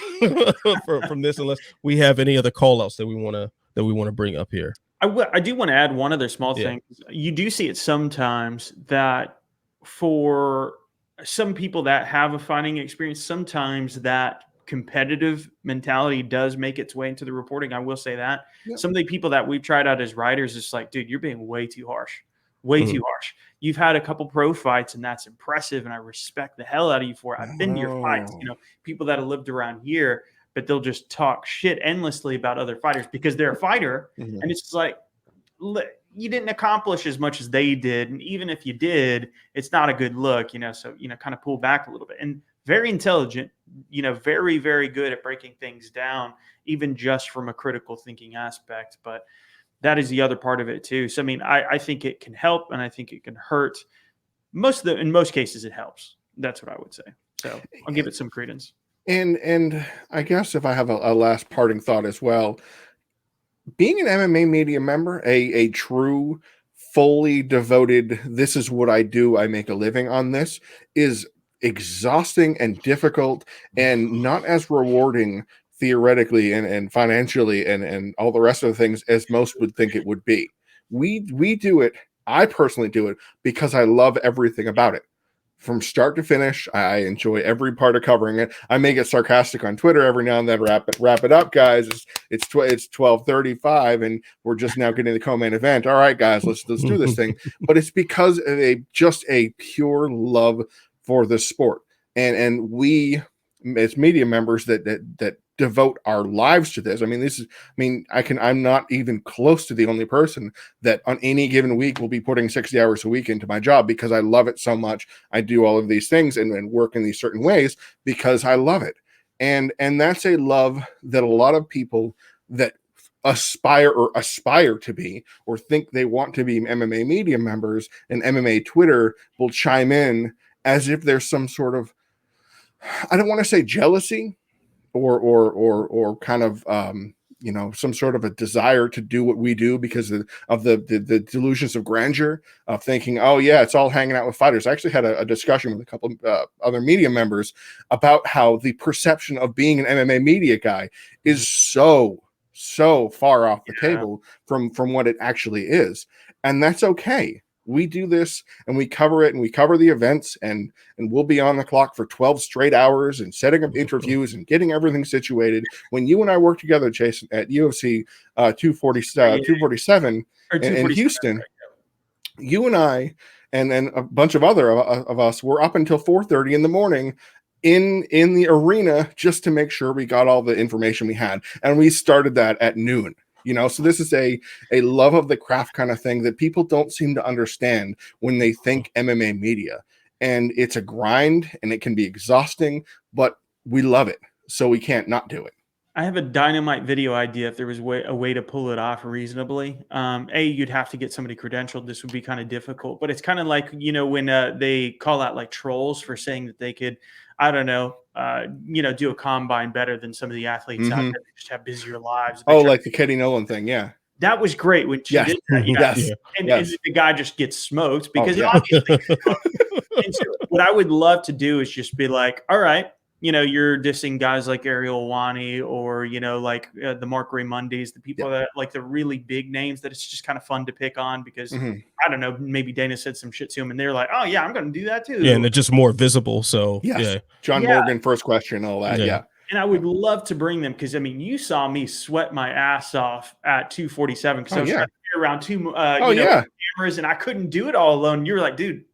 from this, unless we have any other call outs that we want to bring up here. I do want to add one other small thing. You do see it sometimes that for some people that have a fighting experience, sometimes that competitive mentality does make its way into the reporting. I will say that. Some of the people that we've tried out as writers is like, dude, you're being way too harsh. Too harsh. you've had a couple pro fights and that's impressive. And I respect the hell out of you for it. I've been to your fights, people that have lived around here, but they'll just talk shit endlessly about other fighters because they're a fighter. And it's just like, you didn't accomplish as much as they did. And even if you did, it's not a good look, so, kind of pull back a little bit. And very intelligent, very, very good at breaking things down, even just from a critical thinking aspect. But that is the other part of it too. So, I mean, I think it can help and I think it can hurt. In most cases, it helps. That's what I would say. So I'll give it some credence. And I guess if I have a last parting thought as well, being an MMA media member, a true, fully devoted, this is what I do, I make a living on this, is exhausting and difficult and not as rewarding theoretically and financially and all the rest of the things as most would think it would be. We do it, I personally do it because I love everything about it. From start to finish, I enjoy every part of covering it. I may get sarcastic on Twitter every now and then. Wrap it up, guys. It's 12:35, and we're just now getting the co-main event. All right, guys, let's do this thing. But it's because of just a pure love for the sport, and we as media members that devote our lives to this. I mean, I'm not even close to the only person that on any given week will be putting 60 hours a week into my job because I love it so much. I do all of these things and work in these certain ways because I love it. And that's a love that a lot of people that aspire to be or think they want to be MMA media members and MMA Twitter will chime in as if there's some sort of, I don't want to say jealousy, or kind of some sort of a desire to do what we do because of the delusions of grandeur of thinking, oh yeah, it's all hanging out with fighters. I actually had a discussion with a couple other media members about how the perception of being an MMA media guy is so far off the table from what it actually is, and that's okay. We do this and we cover it and we cover the events and we'll be on the clock for 12 straight hours and setting up interviews and getting everything situated. When you and I worked together, Jason, at UFC 247 in Houston, you and I and a bunch of other of us were up until 4:30 in the morning in the arena just to make sure we got all the information we had. And we started that at noon. So this is a love of the craft kind of thing that people don't seem to understand when they think MMA media. And it's a grind and it can be exhausting, but we love it. So we can't not do it. I have a dynamite video idea if there was a way to pull it off reasonably. You'd have to get somebody credentialed. This would be kind of difficult, but it's kind of like, when they call out like trolls for saying that they could, I don't know, do a combine better than some of the athletes out there that just have busier lives. Like the Katie Nolan thing. Yeah. That was great when she did that. Yes. And the guy just gets smoked because obviously. And so what I would love to do is just be like, all right, you're dissing guys like Ariel Wani or, like the Mark Raymondis, the people that like the really big names that it's just kind of fun to pick on because I don't know, maybe Dana said some shit to him and they're like, oh yeah, I'm going to do that too. Yeah. And they're just more visible. So John Morgan, first question, all that. Yeah. And I would love to bring them because, you saw me sweat my ass off at 247 because I was trying to be around two cameras and I couldn't do it all alone. You were like, dude,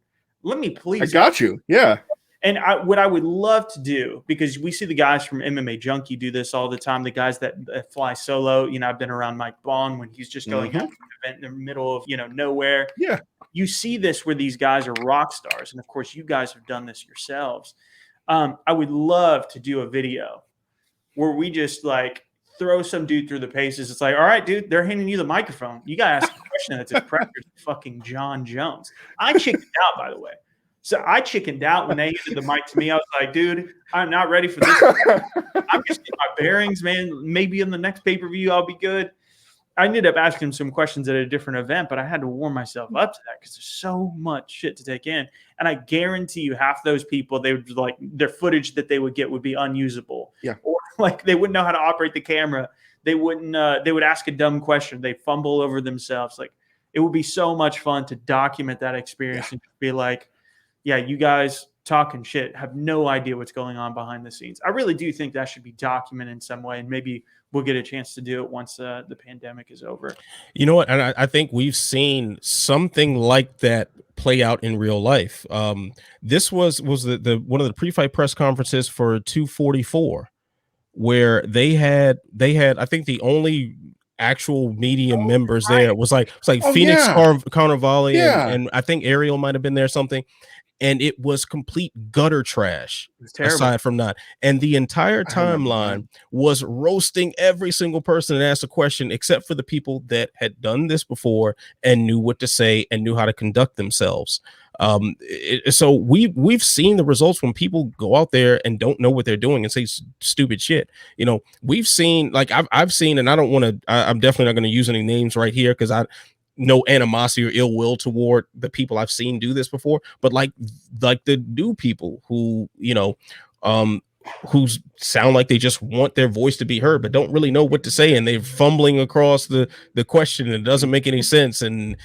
let me please. I got you. Yeah. And what I would love to do, because we see the guys from MMA Junkie do this all the time, the guys that fly solo. I've been around Mike Bond when he's just going out to an event in the middle of, nowhere. Yeah. You see this where these guys are rock stars. And, of course, you guys have done this yourselves. I would love to do a video where we just, throw some dude through the paces. It's like, all right, dude, they're handing you the microphone. You got to ask a question that's as pressure as fucking John Jones. I chickened out, by the way. So I chickened out when they handed the mic to me. I was like, dude, I'm not ready for this. I'm just getting my bearings, man. Maybe in the next pay-per-view, I'll be good. I ended up asking him some questions at a different event, but I had to warm myself up to that because there's so much shit to take in. And I guarantee you half those people, they would their footage that they would get would be unusable. Yeah. Or they wouldn't know how to operate the camera. They wouldn't, they would ask a dumb question. They fumble over themselves. It would be so much fun to document that experience and just be like, yeah, you guys talking shit, have no idea what's going on behind the scenes. I really do think that should be documented in some way, and maybe we'll get a chance to do it once the pandemic is over. You know what? And I think we've seen something like that play out in real life. This was the one of the pre-fight press conferences for 244, where they had I think the only actual media members there was like Phoenix Carnivale and I think Ariel might have been there or something. And it was complete gutter trash aside from that. And the entire timeline was roasting every single person that asked a question, except for the people that had done this before and knew what to say and knew how to conduct themselves. So we've seen the results when people go out there and don't know what they're doing and say stupid shit. You know, we've seen, like I've seen, and I don't want to, I'm definitely not going to use any names right here, because I no animosity or ill will toward the people I've seen do this before, but like the new people who, you know, who sound like they just want their voice to be heard, but don't really know what to say. And they're fumbling across the question, and it doesn't make any sense. And,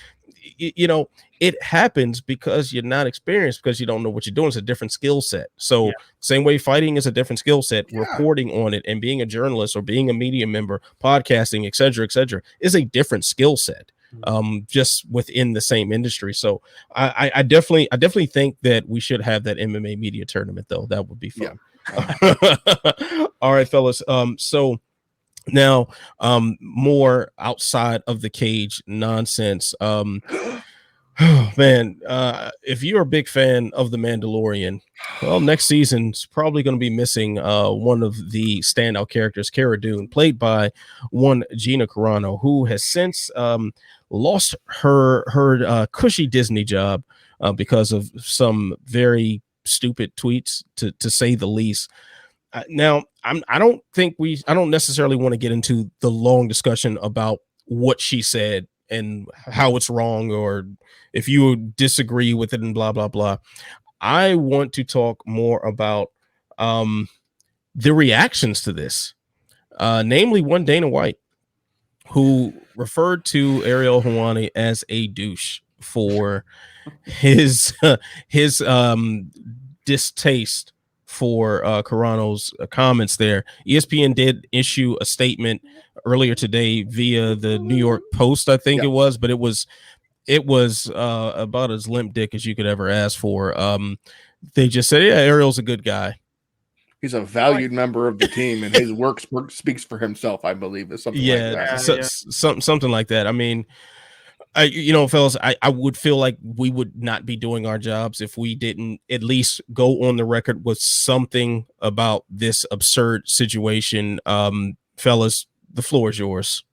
you know, it happens because you're not experienced, because you don't know what you're doing. It's a different skill set. So same way fighting is a different skill set, reporting on it and being a journalist or being a media member, podcasting, et cetera, is a different skill set. Just within the same industry. So I definitely think that we should have that MMA media tournament, though. That would be fun. All right, fellas. So now more outside of the cage nonsense. Oh, man, if you're a big fan of The Mandalorian, well, next season's probably going to be missing one of the standout characters, Cara Dune, played by one Gina Carano, who has since lost her cushy Disney job because of some very stupid tweets, to say the least. Now, I don't necessarily want to get into the long discussion about what she said and how it's wrong, or if you disagree with it and blah, blah, blah. I want to talk more about the reactions to this, namely one Dana White, who referred to Ariel Helwani as a douche for his distaste for Carano's comments there. ESPN did issue a statement earlier today via the New York Post, I think it was, but it was about as limp dick as you could ever ask for. They just said, yeah, Ariel's a good guy. He's a valued member of the team, and his work speaks for himself, I believe, is something like that. Something like that. I mean, you know, fellas, I would feel like we would not be doing our jobs if we didn't at least go on the record with something about this absurd situation. Fellas, the floor is yours.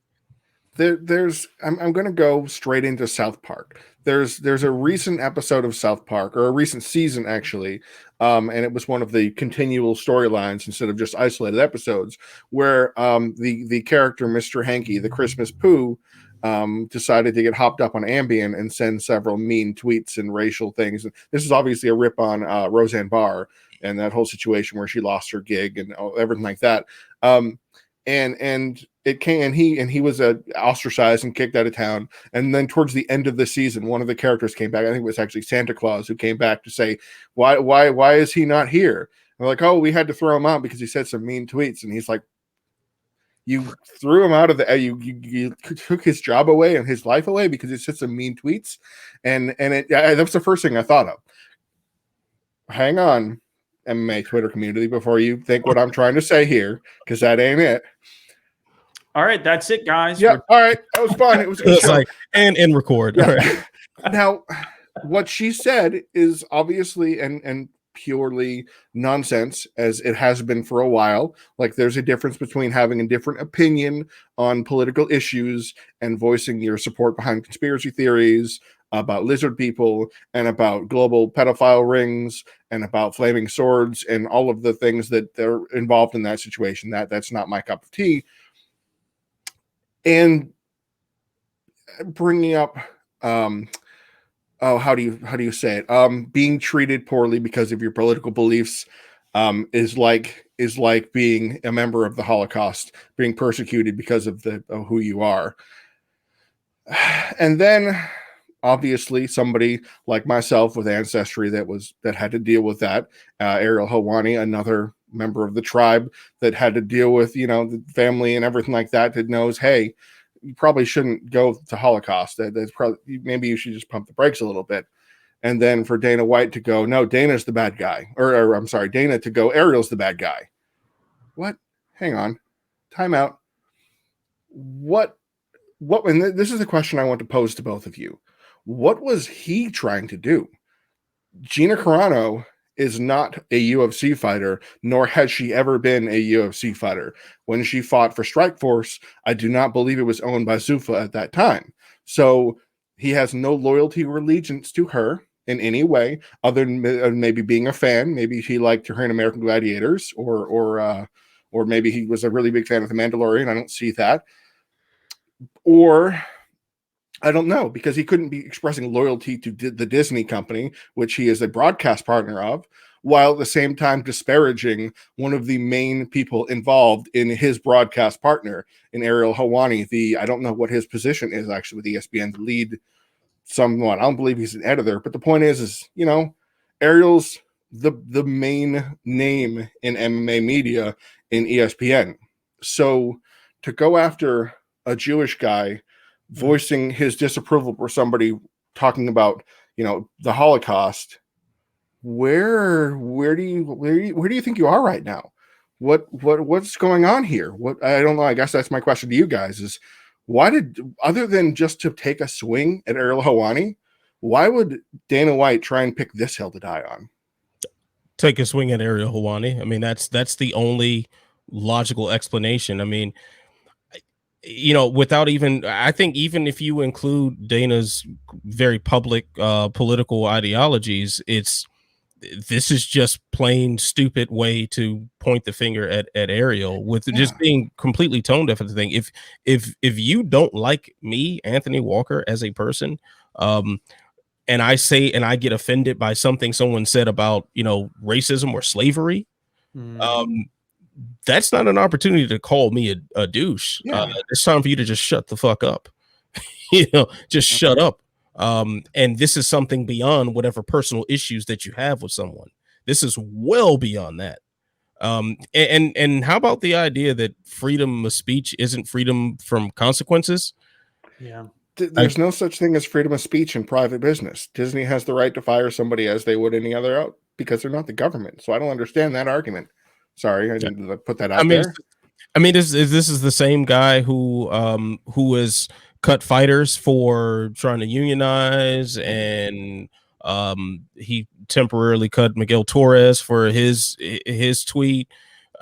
I'm going to go straight into South Park. There's a recent episode of South Park, or a recent season actually, and it was one of the continual storylines instead of just isolated episodes, where the character Mr. Hanky, the Christmas Pooh, decided to get hopped up on Ambien and send several mean tweets and racial things. And this is obviously a rip on Roseanne Barr and that whole situation where she lost her gig and everything like that. And it came, and he was ostracized and kicked out of town. And then towards the end of the season, one of the characters came back. I think it was actually Santa Claus, who came back to say, why is he not here? And they're like, oh, we had to throw him out because he said some mean tweets. And he's like, you threw him out of the, you took his job away and his life away because he said some mean tweets. And that was the first thing I thought of. Hang on, MMA Twitter community, before you think what I'm trying to say here, because that ain't it. All right, that's it, guys. Yeah, all right, that was fun. It was good. It's like and record. Yeah. All right. Now, what she said is obviously and purely nonsense, as it has been for a while. Like, there's a difference between having a different opinion on political issues and voicing your support behind conspiracy theories about lizard people and about global pedophile rings and about flaming swords and all of the things that they're involved in that situation. That's not my cup of tea. And bringing up, how do you say it? Being treated poorly because of your political beliefs is like being a member of the Holocaust, being persecuted because of who you are. And then obviously somebody like myself with ancestry that had to deal with that. Ariel Helwani, another member of the tribe that had to deal with, the family and everything like that knows, hey, you probably shouldn't go to Holocaust. That's probably, maybe you should just pump the brakes a little bit. And then for Dana White to go, no, Dana's the bad guy. Or I'm sorry, Dana to go, Ariel's the bad guy. What? Hang on. Time out. What, and this is a question I want to pose to both of you. What was he trying to do? Gina Carano is not a UFC fighter, nor has she ever been a UFC fighter. When she fought for Strikeforce, I do not believe it was owned by Zuffa at that time. So he has no loyalty or allegiance to her in any way, other than maybe being a fan. Maybe he liked her in American Gladiators, or maybe he was a really big fan of The Mandalorian. I don't see that. Or I don't know, because he couldn't be expressing loyalty to the Disney company, which he is a broadcast partner of, while at the same time disparaging one of the main people involved in his broadcast partner, in Ariel Helwani. I don't know what his position is actually with ESPN, the lead somewhat. I don't believe he's an editor, but the point is, Ariel's the main name in MMA media in ESPN. So to go after a Jewish guy voicing his disapproval for somebody talking about, the Holocaust, where do you think you are right now? What's going on here? I don't know. I guess that's my question to you guys is, other than just to take a swing at Ariel Helwani, why would Dana White try and pick this hill to die on? Take a swing at Ariel Helwani. I mean, that's the only logical explanation. I mean, without I think even if you include Dana's very public political ideologies, this is just plain stupid way to point the finger at Ariel, with just being completely tone deaf at the thing. If you don't like me, Anthony Walker, as a person, and I get offended by something someone said about, racism or slavery, that's not an opportunity to call me a douche. It's time for you to just shut the fuck up. Just shut up. And this is something beyond whatever personal issues that you have with someone. This is well beyond that. And how about the idea that freedom of speech isn't freedom from consequences? Yeah. There's no such thing as freedom of speech in private business. Disney has the right to fire somebody as they would any other out, because they're not the government. So I don't understand that argument. Sorry, I didn't put that out there. This is the same guy who has cut fighters for trying to unionize, and he temporarily cut Miguel Torres for his tweet.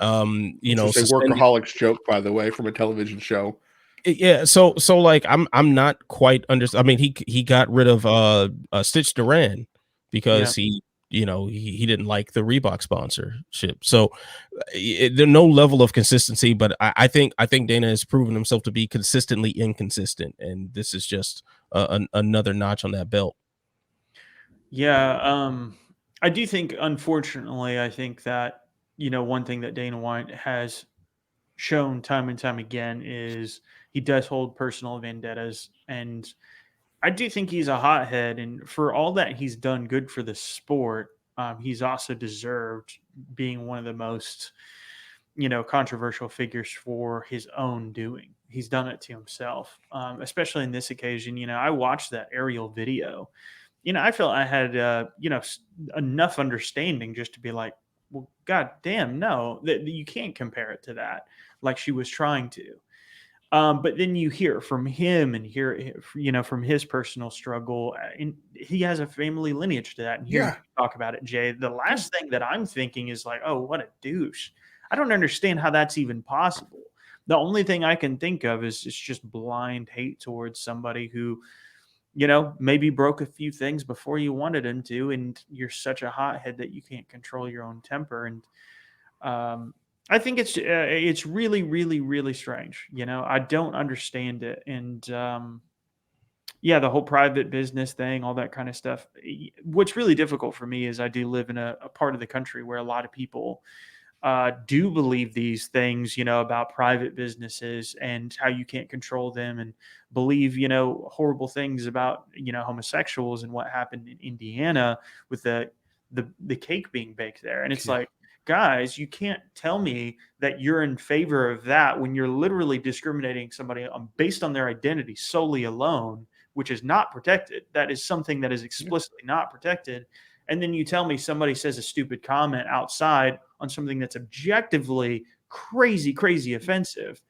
It's a workaholics joke, by the way, from a television show. Yeah, so like I'm not quite I mean, he got rid of Stitch Duran because he didn't like the Reebok sponsorship. So there's no level of consistency, but I think Dana has proven himself to be consistently inconsistent, and this is just another notch on that belt. Yeah, I do think, unfortunately, I think that, one thing that Dana White has shown time and time again is he does hold personal vendettas, and I do think he's a hothead, and for all that he's done good for the sport, he's also deserved being one of the most, controversial figures for his own doing. He's done it to himself, especially in this occasion. I watched that aerial video. I felt I had, enough understanding just to be like, well, God damn, no, that you can't compare it to that, like she was trying to. But then you hear from him and hear, from his personal struggle, and he has a family lineage to that. And here you talk about it, Jay. The last thing that I'm thinking is like, oh, what a douche. I don't understand how that's even possible. The only thing I can think of is just blind hate towards somebody who, maybe broke a few things before you wanted him to, and you're such a hothead that you can't control your own temper. And I think it's really, really, really strange. I don't understand it. And the whole private business thing, all that kind of stuff. What's really difficult for me is I do live in a part of the country where a lot of people do believe these things, about private businesses and how you can't control them, and believe, horrible things about, homosexuals and what happened in Indiana with the cake being baked there. And it's like, guys, you can't tell me that you're in favor of that when you're literally discriminating somebody based on their identity solely alone, which is not protected. That is something that is explicitly not protected. And then you tell me somebody says a stupid comment outside on something that's objectively crazy offensive,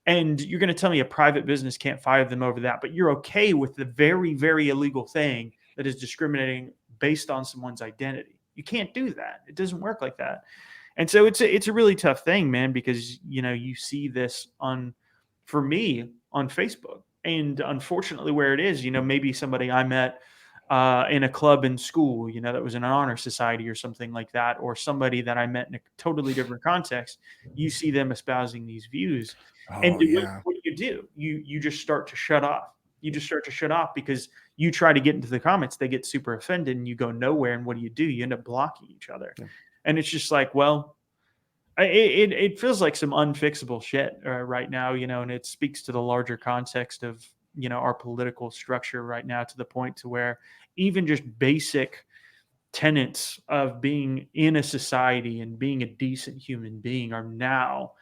and you're going to tell me a private business can't fire them over that, but you're okay with the very illegal thing that is discriminating based on someone's identity. You can't do that. It doesn't work like that. And so it's a really tough thing, man, because, you see this for me on Facebook. And unfortunately where it is, maybe somebody I met in a club in school, that was in an honor society or something like that, or somebody that I met in a totally different context, you see them espousing these views. What do? You just start to shut off. You just start to shut off because you try to get into the comments, they get super offended, and you go nowhere. And what do? You end up blocking each other. Yeah. And it's just like, well, it feels like some unfixable shit right now, and it speaks to the larger context of, our political structure right now, to the point to where even just basic tenets of being in a society and being a decent human being are now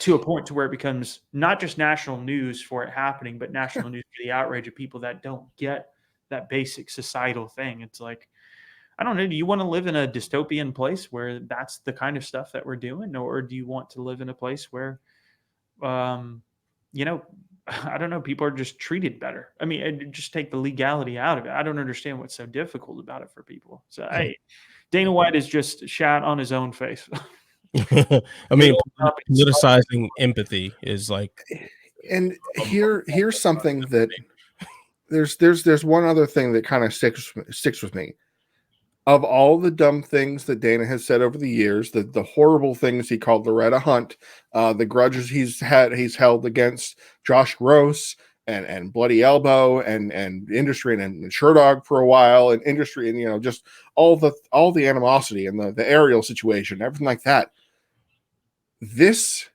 to a point to where it becomes not just national news for it happening, but national news for the outrage of people that don't get that basic societal thing. It's like, I don't know. Do you want to live in a dystopian place where that's the kind of stuff that we're doing? Or do you want to live in a place where, I don't know, people are just treated better? I mean, just take the legality out of it. I don't understand what's so difficult about it for people. So Dana White is just shat on his own face. I mean, politicizing empathy is like, and here's something that there's one other thing that kind of sticks with me. Of all the dumb things that Dana has said over the years, the horrible things he called Loretta Hunt, the grudges he's held against Josh Gross and Bloody Elbow and Industry and Sherdog for a while, and Industry, and just all the animosity and the Ariel situation, everything like that. This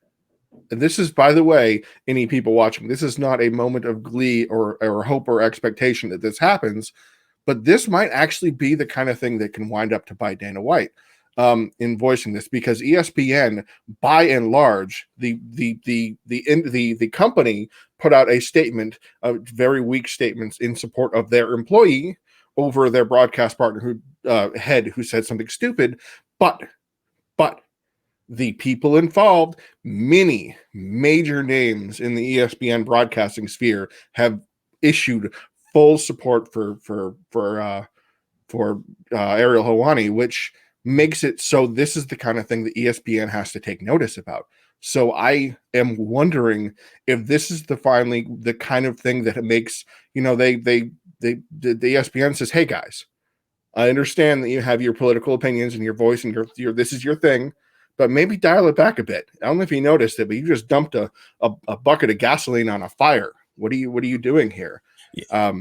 is, by the way, any people watching, this is not a moment of glee or hope or expectation that this happens. But this might actually be the kind of thing that can wind up to bite Dana White in voicing this, because ESPN, by and large, the company put out a statement, very weak statements in support of their employee over their broadcast partner who said something stupid. But the people involved, many major names in the ESPN broadcasting sphere, have issued full support for Ariel Helwani, which makes it so this is the kind of thing that ESPN has to take notice about. So I am wondering if this is finally the kind of thing that it makes, the ESPN says, hey guys, I understand that you have your political opinions and your voice and your this is your thing, but maybe dial it back a bit. I don't know if you noticed it, but you just dumped a bucket of gasoline on a fire. What are you doing here? Yeah.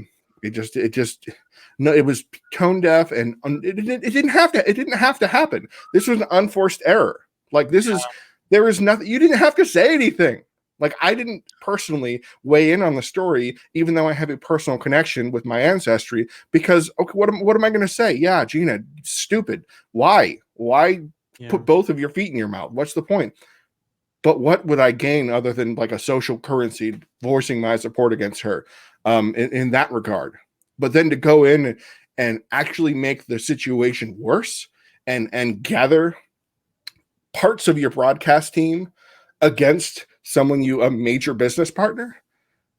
It was tone deaf, and it didn't have to happen. This was an unforced error. Like there is nothing. You didn't have to say anything. Like, I didn't personally weigh in on the story, even though I have a personal connection with my ancestry, because okay, what am I going to say? Yeah, Gina, stupid. Why put both of your feet in your mouth? What's the point? But what would I gain other than like a social currency voicing my support against her in that regard? But then to go in and actually make the situation worse and gather parts of your broadcast team against a major business partner,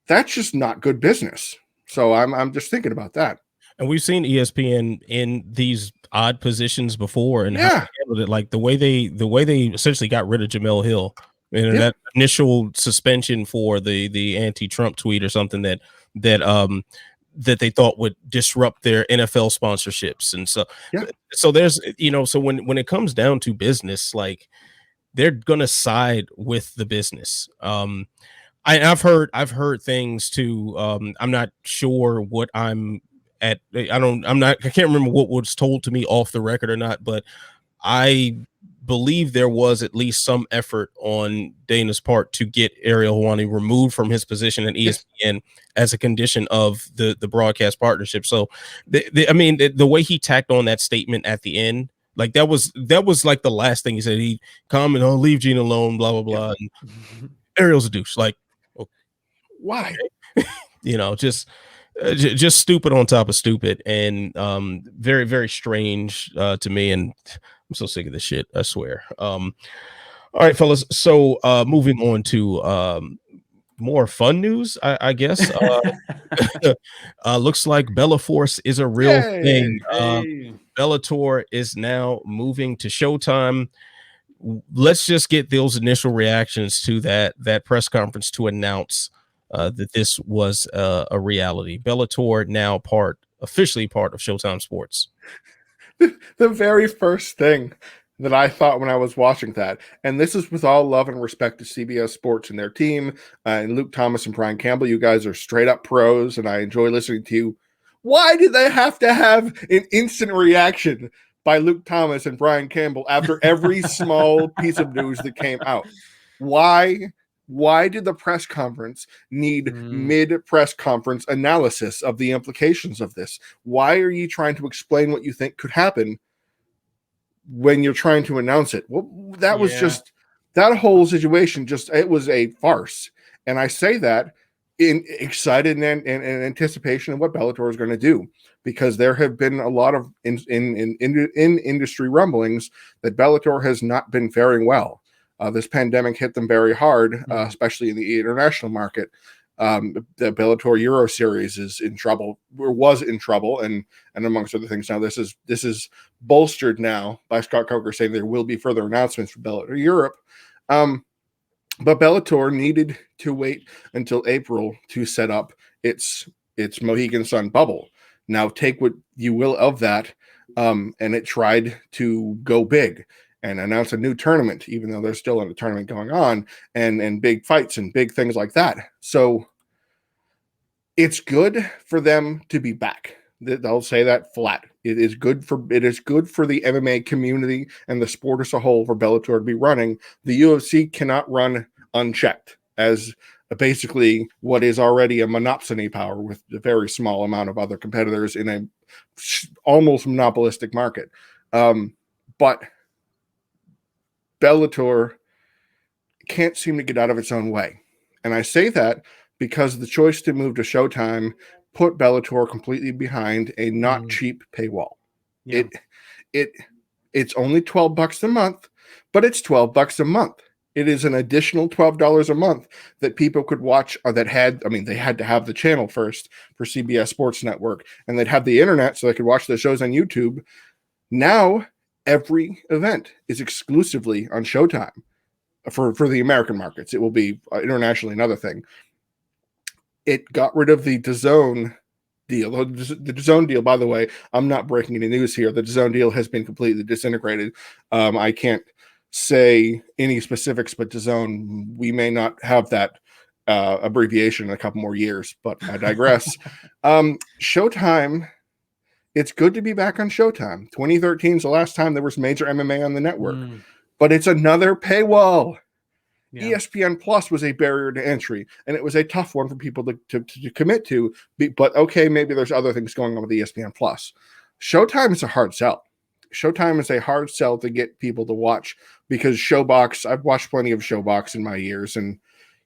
that's just not good business. So I'm just thinking about that. And we've seen ESPN in these odd positions before, and how they handled it. Like the way they essentially got rid of Jamel Hill and that initial suspension for the anti-Trump tweet or something that they thought would disrupt their NFL sponsorships. And so there's, so when it comes down to business, like, they're going to side with the business. I've heard things too. I'm not sure what I can't remember what was told to me off the record or not, but I believe there was at least some effort on Dana's part to get Ariel Helwani removed from his position at ESPN as a condition of the broadcast partnership. So, the way he tacked on that statement at the end, like that was like the last thing he said. He commented, "Oh, leave Gina alone," blah blah blah. And Ariel's a douche. Like, okay. Why? Just stupid on top of stupid, and very very strange to me. And I'm so sick of this shit, I swear. All right, fellas. So moving on to more fun news, I guess. Looks like Bellaforce is a real thing. Bellator is now moving to Showtime. Let's just get those initial reactions to that press conference to announce that this was a reality. Bellator now officially part of Showtime Sports. The very first thing that I thought when I was watching that, and this is with all love and respect to CBS Sports and their team, and Luke Thomas and Brian Campbell, you guys are straight up pros, and I enjoy listening to you. Why did they have to have an instant reaction by Luke Thomas and Brian Campbell after every small piece of news that came out? Why did the press conference need mid-press conference analysis of the implications of this? Why are you trying to explain what you think could happen when you're trying to announce it? Well, that was just, that whole situation, it was a farce. And I say that in excited and anticipation of what Bellator is going to do, because there have been a lot of in industry rumblings that Bellator has not been faring well. This pandemic hit them very hard, especially in the international market. The Bellator Euro Series is in trouble, or was in trouble, and amongst other things. Now this is bolstered now by Scott Coker saying there will be further announcements for Bellator Europe. But Bellator needed to wait until April to set up its Mohegan Sun bubble. Now take what you will of that, and it tried to go big and announce a new tournament, even though there's still a tournament going on, and big fights and big things like that. So it's good for them to be back. I'll say that flat. It is good for the MMA community and the sport as a whole for Bellator to be running. The UFC cannot run unchecked as basically what is already a monopsony power with a very small amount of other competitors in a almost monopolistic market. But Bellator can't seem to get out of its own way. And I say that because the choice to move to Showtime put Bellator completely behind a not cheap paywall. Yeah. It's only $12 a month, but it's $12 a month. It is an additional $12 a month that people could watch, or they had to have the channel first for CBS Sports Network, and they'd have the internet so they could watch the shows on YouTube. Now every event is exclusively on Showtime for the American markets. It will be internationally another thing. It got rid of the DAZN deal. The DAZN deal, by the way, I'm not breaking any news here. The DAZN deal has been completely disintegrated. I can't say any specifics, but DAZN, we may not have that abbreviation in a couple more years, but I digress. Showtime, it's good to be back on Showtime. 2013 is the last time there was major MMA on the network, but it's another paywall. Yeah. ESPN Plus was a barrier to entry, and it was a tough one for people to commit to. But okay, maybe there's other things going on with ESPN Plus. Showtime is a hard sell. Showtime is a hard sell to get people to watch, because Showbox, I've watched plenty of Showbox in my years, and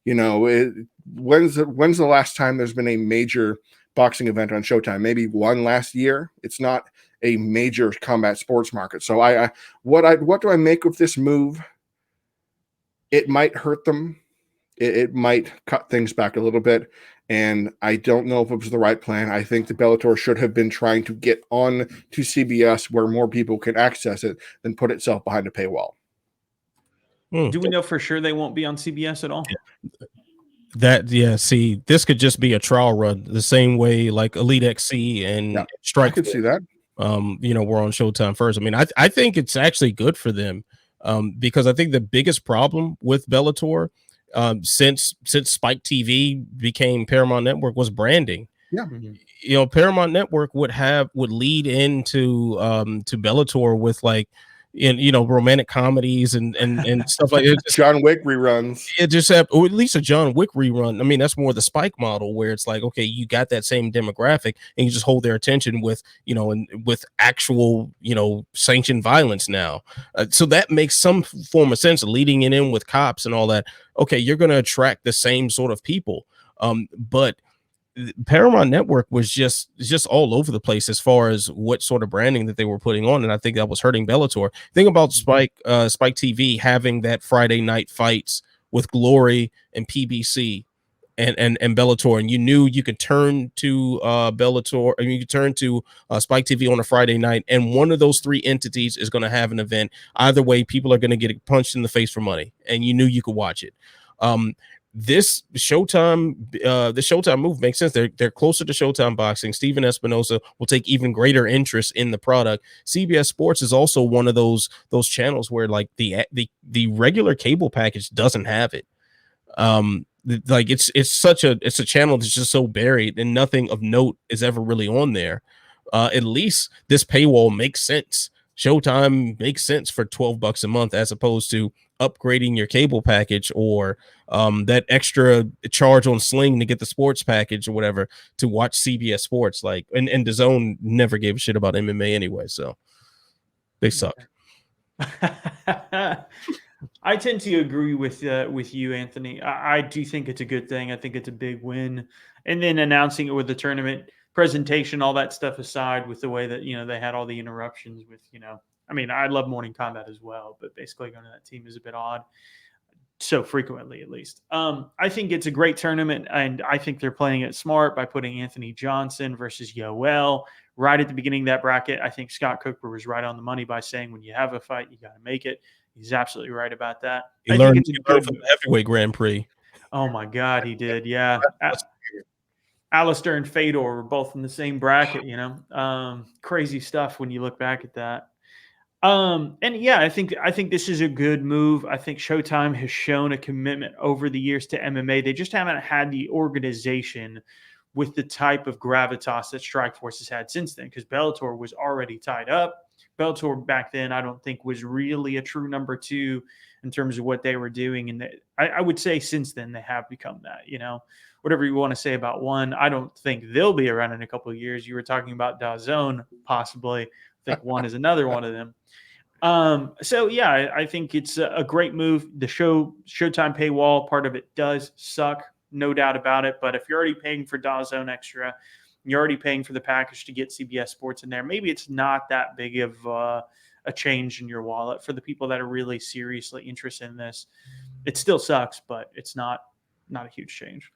when's the last time there's been a major boxing event on Showtime? Maybe one last year. It's not a major combat sports market. So what do I make of this move? It might hurt them. It might cut things back a little bit. And I don't know if it was the right plan. I think the Bellator should have been trying to get on to CBS where more people can access it than put itself behind a paywall. Do we know for sure they won't be on CBS at all? See, this could just be a trial run, the same way like Elite XC and Strike. I could see that. We're on Showtime first. I mean, I think it's actually good for them. Because I think the biggest problem with Bellator, since Spike TV became Paramount Network, was branding. Yeah, Paramount Network would lead into to Bellator with like in, you know, romantic comedies and stuff like it. John Wick reruns. It just have, or at least a John Wick rerun. I mean, that's more the Spike model, where it's like, okay, you got that same demographic and you just hold their attention with, you know, and with actual, you know, sanctioned violence now. So that makes some form of sense, leading it in with cops and all that. Okay, you're going to attract the same sort of people. But Paramount Network was just all over the place as far as what sort of branding that they were putting on, and I think that was hurting Bellator. Think about Spike TV having that Friday night fights with Glory and PBC and Bellator, and you knew you could turn to Bellator, I mean, you could turn to Spike TV on a Friday night, and one of those three entities is going to have an event. Either way, people are going to get punched in the face for money, and you knew you could watch it. This Showtime move makes sense. They're closer to Showtime Boxing. Steven Espinosa will take even greater interest in the product. CBS Sports is also one of those channels where like the regular cable package doesn't have it. Like it's a channel that's just so buried and nothing of note is ever really on there. At least this paywall makes sense. Showtime makes sense for $12 a month as opposed to upgrading your cable package or that extra charge on Sling to get the sports package or whatever to watch CBS Sports. Like, and DAZN never gave a shit about MMA anyway, so they suck. I tend to agree with you, Anthony. I do think it's a good thing. I think it's a big win, and then announcing it with the tournament presentation, all that stuff aside, with the way that, you know, they had all the interruptions with, you know, I mean, I love Morning Combat as well, but basically going to that team is a bit odd, so frequently at least. I think it's a great tournament, and I think they're playing it smart by putting Anthony Johnson versus Yoel right at the beginning of that bracket. I think Scott Coker was right on the money by saying when you have a fight, you got to make it. He's absolutely right about that. He learned from the heavyweight Grand Prix. Oh my God, he did. Yeah. Alistair and Fedor were both in the same bracket, you know. Crazy stuff when you look back at that. And yeah, I think this is a good move. I think Showtime has shown a commitment over the years to MMA. They just haven't had the organization with the type of gravitas that Strikeforce has had since then, because Bellator was already tied up. Bellator back then, I don't think, was really a true number two in terms of what they were doing. And I would say since then they have become that, you know. Whatever you want to say about one, I don't think they'll be around in a couple of years. You were talking about DAZN, possibly. I think one is another one of them. So yeah, I think it's a great move. The Showtime paywall part of it does suck, no doubt about it. But if you're already paying for DAZN extra, you're already paying for the package to get CBS Sports in there, maybe it's not that big of a change in your wallet for the people that are really seriously interested in this. It still sucks, but it's not a huge change.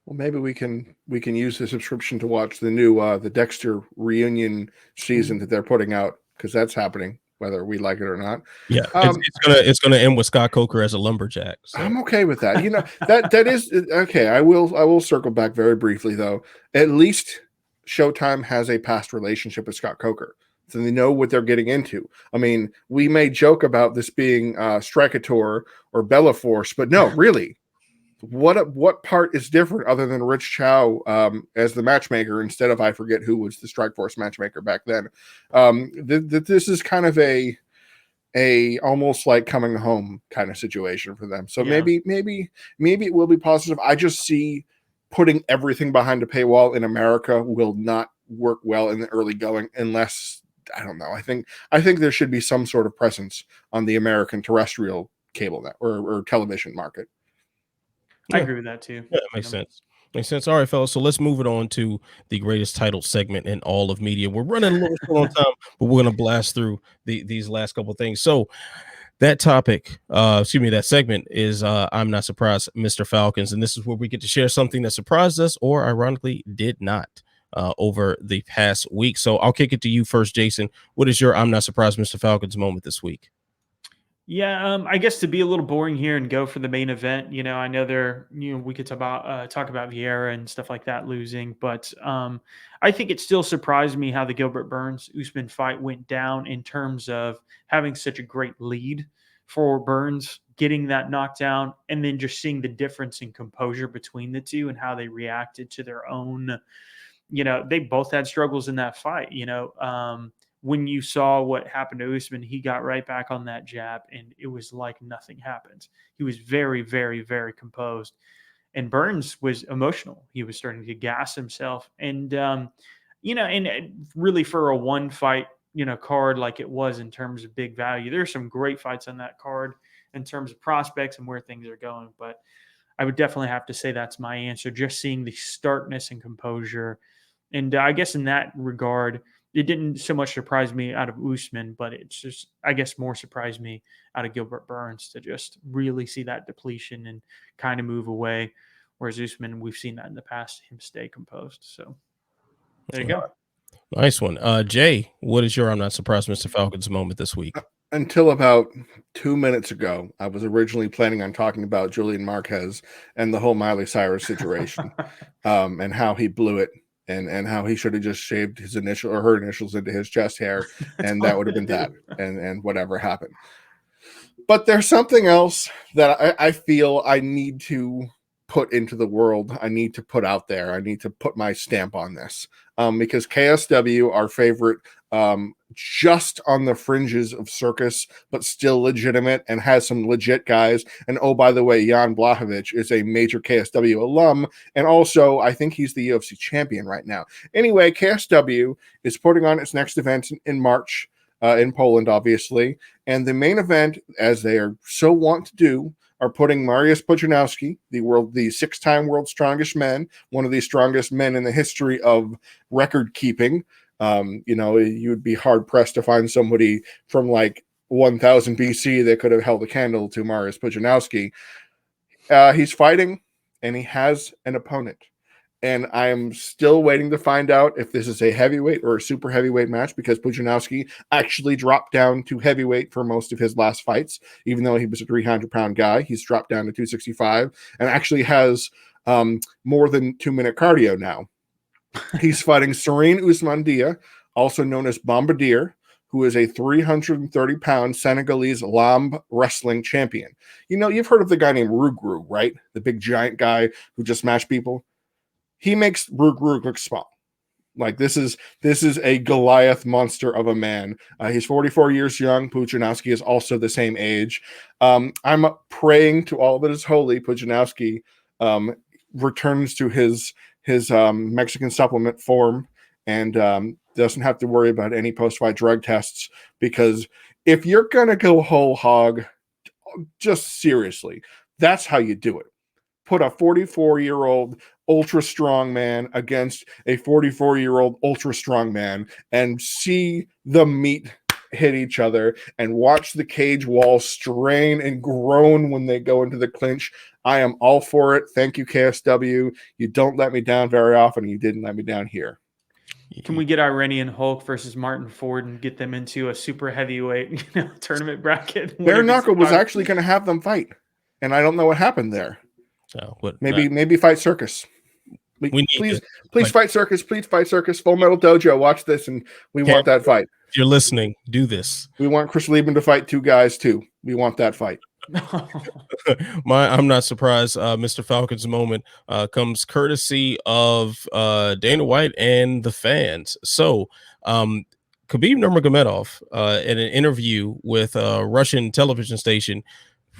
Well, maybe we can use the subscription to watch the new the Dexter reunion season that they're putting out, because that's happening whether we like it or not. Yeah, it's gonna end with Scott Coker as a lumberjack. So. I'm okay with that. You know, that is okay. I will circle back very briefly though. At least Showtime has a past relationship with Scott Coker, so they know what they're getting into. I mean, we may joke about this being Strikeator or Bella Force, but no, really. What part is different other than Rich Chow as the matchmaker instead of, I forget who was the Strikeforce matchmaker back then? This is kind of a almost like coming home kind of situation for them. So yeah. maybe it will be positive. I just see putting everything behind a paywall in America will not work well in the early going unless, I don't know. I think there should be some sort of presence on the American terrestrial cable net or television market. I agree with that too. Yeah, makes sense. Makes sense. All right, fellas. So let's move it on to the greatest title segment in all of media. We're running a little short on time, but we're gonna blast through these last couple of things. So that topic, that segment is I'm not surprised, Mr. Falcons, and this is where we get to share something that surprised us or ironically did not over the past week. So I'll kick it to you first, Jason. What is your I'm not surprised, Mr. Falcons moment this week? Yeah, I guess to be a little boring here and go for the main event, you know, I know we could talk about Vieira and stuff like that losing, but I think it still surprised me how the Gilbert Burns Usman fight went down in terms of having such a great lead for Burns, getting that knockdown, and then just seeing the difference in composure between the two and how they reacted to their own, you know, they both had struggles in that fight, you know, when you saw what happened to Usman, he got right back on that jab, and it was like nothing happened. He was very, very, very composed. And Burns was emotional. He was starting to gas himself. And, and really for a one fight, card like it was in terms of big value, there's some great fights on that card in terms of prospects and where things are going. But I would definitely have to say that's my answer, just seeing the starkness and composure. And I guess in that regard, it didn't so much surprise me out of Usman, but it's just, I guess, more surprised me out of Gilbert Burns to just really see that depletion and kind of move away. Whereas Usman, we've seen that in the past, him stay composed. So there you go. Nice one. Jay, what is your I'm not surprised Mr. Falcons moment this week? Until about 2 minutes ago, I was originally planning on talking about Julian Marquez and the whole Miley Cyrus situation, and how he blew it, and how he should have just shaved his initial or her initials into his chest hair, and that would have been that, and whatever happened. But there's something else that I feel I need to put into the world. I need to put out there. I need to put my stamp on this, because KSW, our favorite, just on the fringes of circus, but still legitimate and has some legit guys. And oh, by the way, Jan Blachowicz is a major KSW alum. And also, I think he's the UFC champion right now. Anyway, KSW is putting on its next event in March, in Poland, obviously. And the main event, as they are so wont to do, are putting Mariusz Pudzianowski, the six-time world's strongest man, one of the strongest men in the history of record keeping. You'd be hard pressed to find somebody from like 1000 BC that could have held a candle to Mariusz Pudzianowski. He's fighting, and he has an opponent. And I am still waiting to find out if this is a heavyweight or a super heavyweight match, because Pudzianowski actually dropped down to heavyweight for most of his last fights. Even though he was a 300-pound guy, he's dropped down to 265 and actually has more than 2-minute cardio now. He's fighting Serene Ousmane, also known as Bombardier, who is a 330-pound Senegalese Lamb wrestling champion. You've heard of the guy named Rugru, right? The big giant guy who just smashed people. He makes Rugru look small. Like this is a Goliath monster of a man. He's 44 years young. Pudzianowski is also the same age. I'm praying to all that is holy Pudzianowski returns to his Mexican supplement form and doesn't have to worry about any post-fight drug tests, because if you're going to go whole hog, just seriously, that's how you do it. Put a 44-year-old ultra strong man against a 44-year-old ultra strong man and see the meat hit each other and watch the cage wall strain and groan when they go into the clinch. I am all for it. Thank you, KSW. You don't let me down very often, and you didn't let me down here. Can we get Iranian Hulk versus Martin Ford and get them into a super heavyweight tournament bracket? Bare Knuckle was actually going to have them fight, and I don't know what happened there. Maybe fight circus. Please fight circus. Please fight circus. Full Metal Dojo. Watch this, and we want that fight. If you're listening, do this. We want Chris Lieben to fight two guys too. We want that fight. I'm not surprised. Mr. Falcons moment comes courtesy of Dana White and the fans. So, Khabib Nurmagomedov, in an interview with a Russian television station,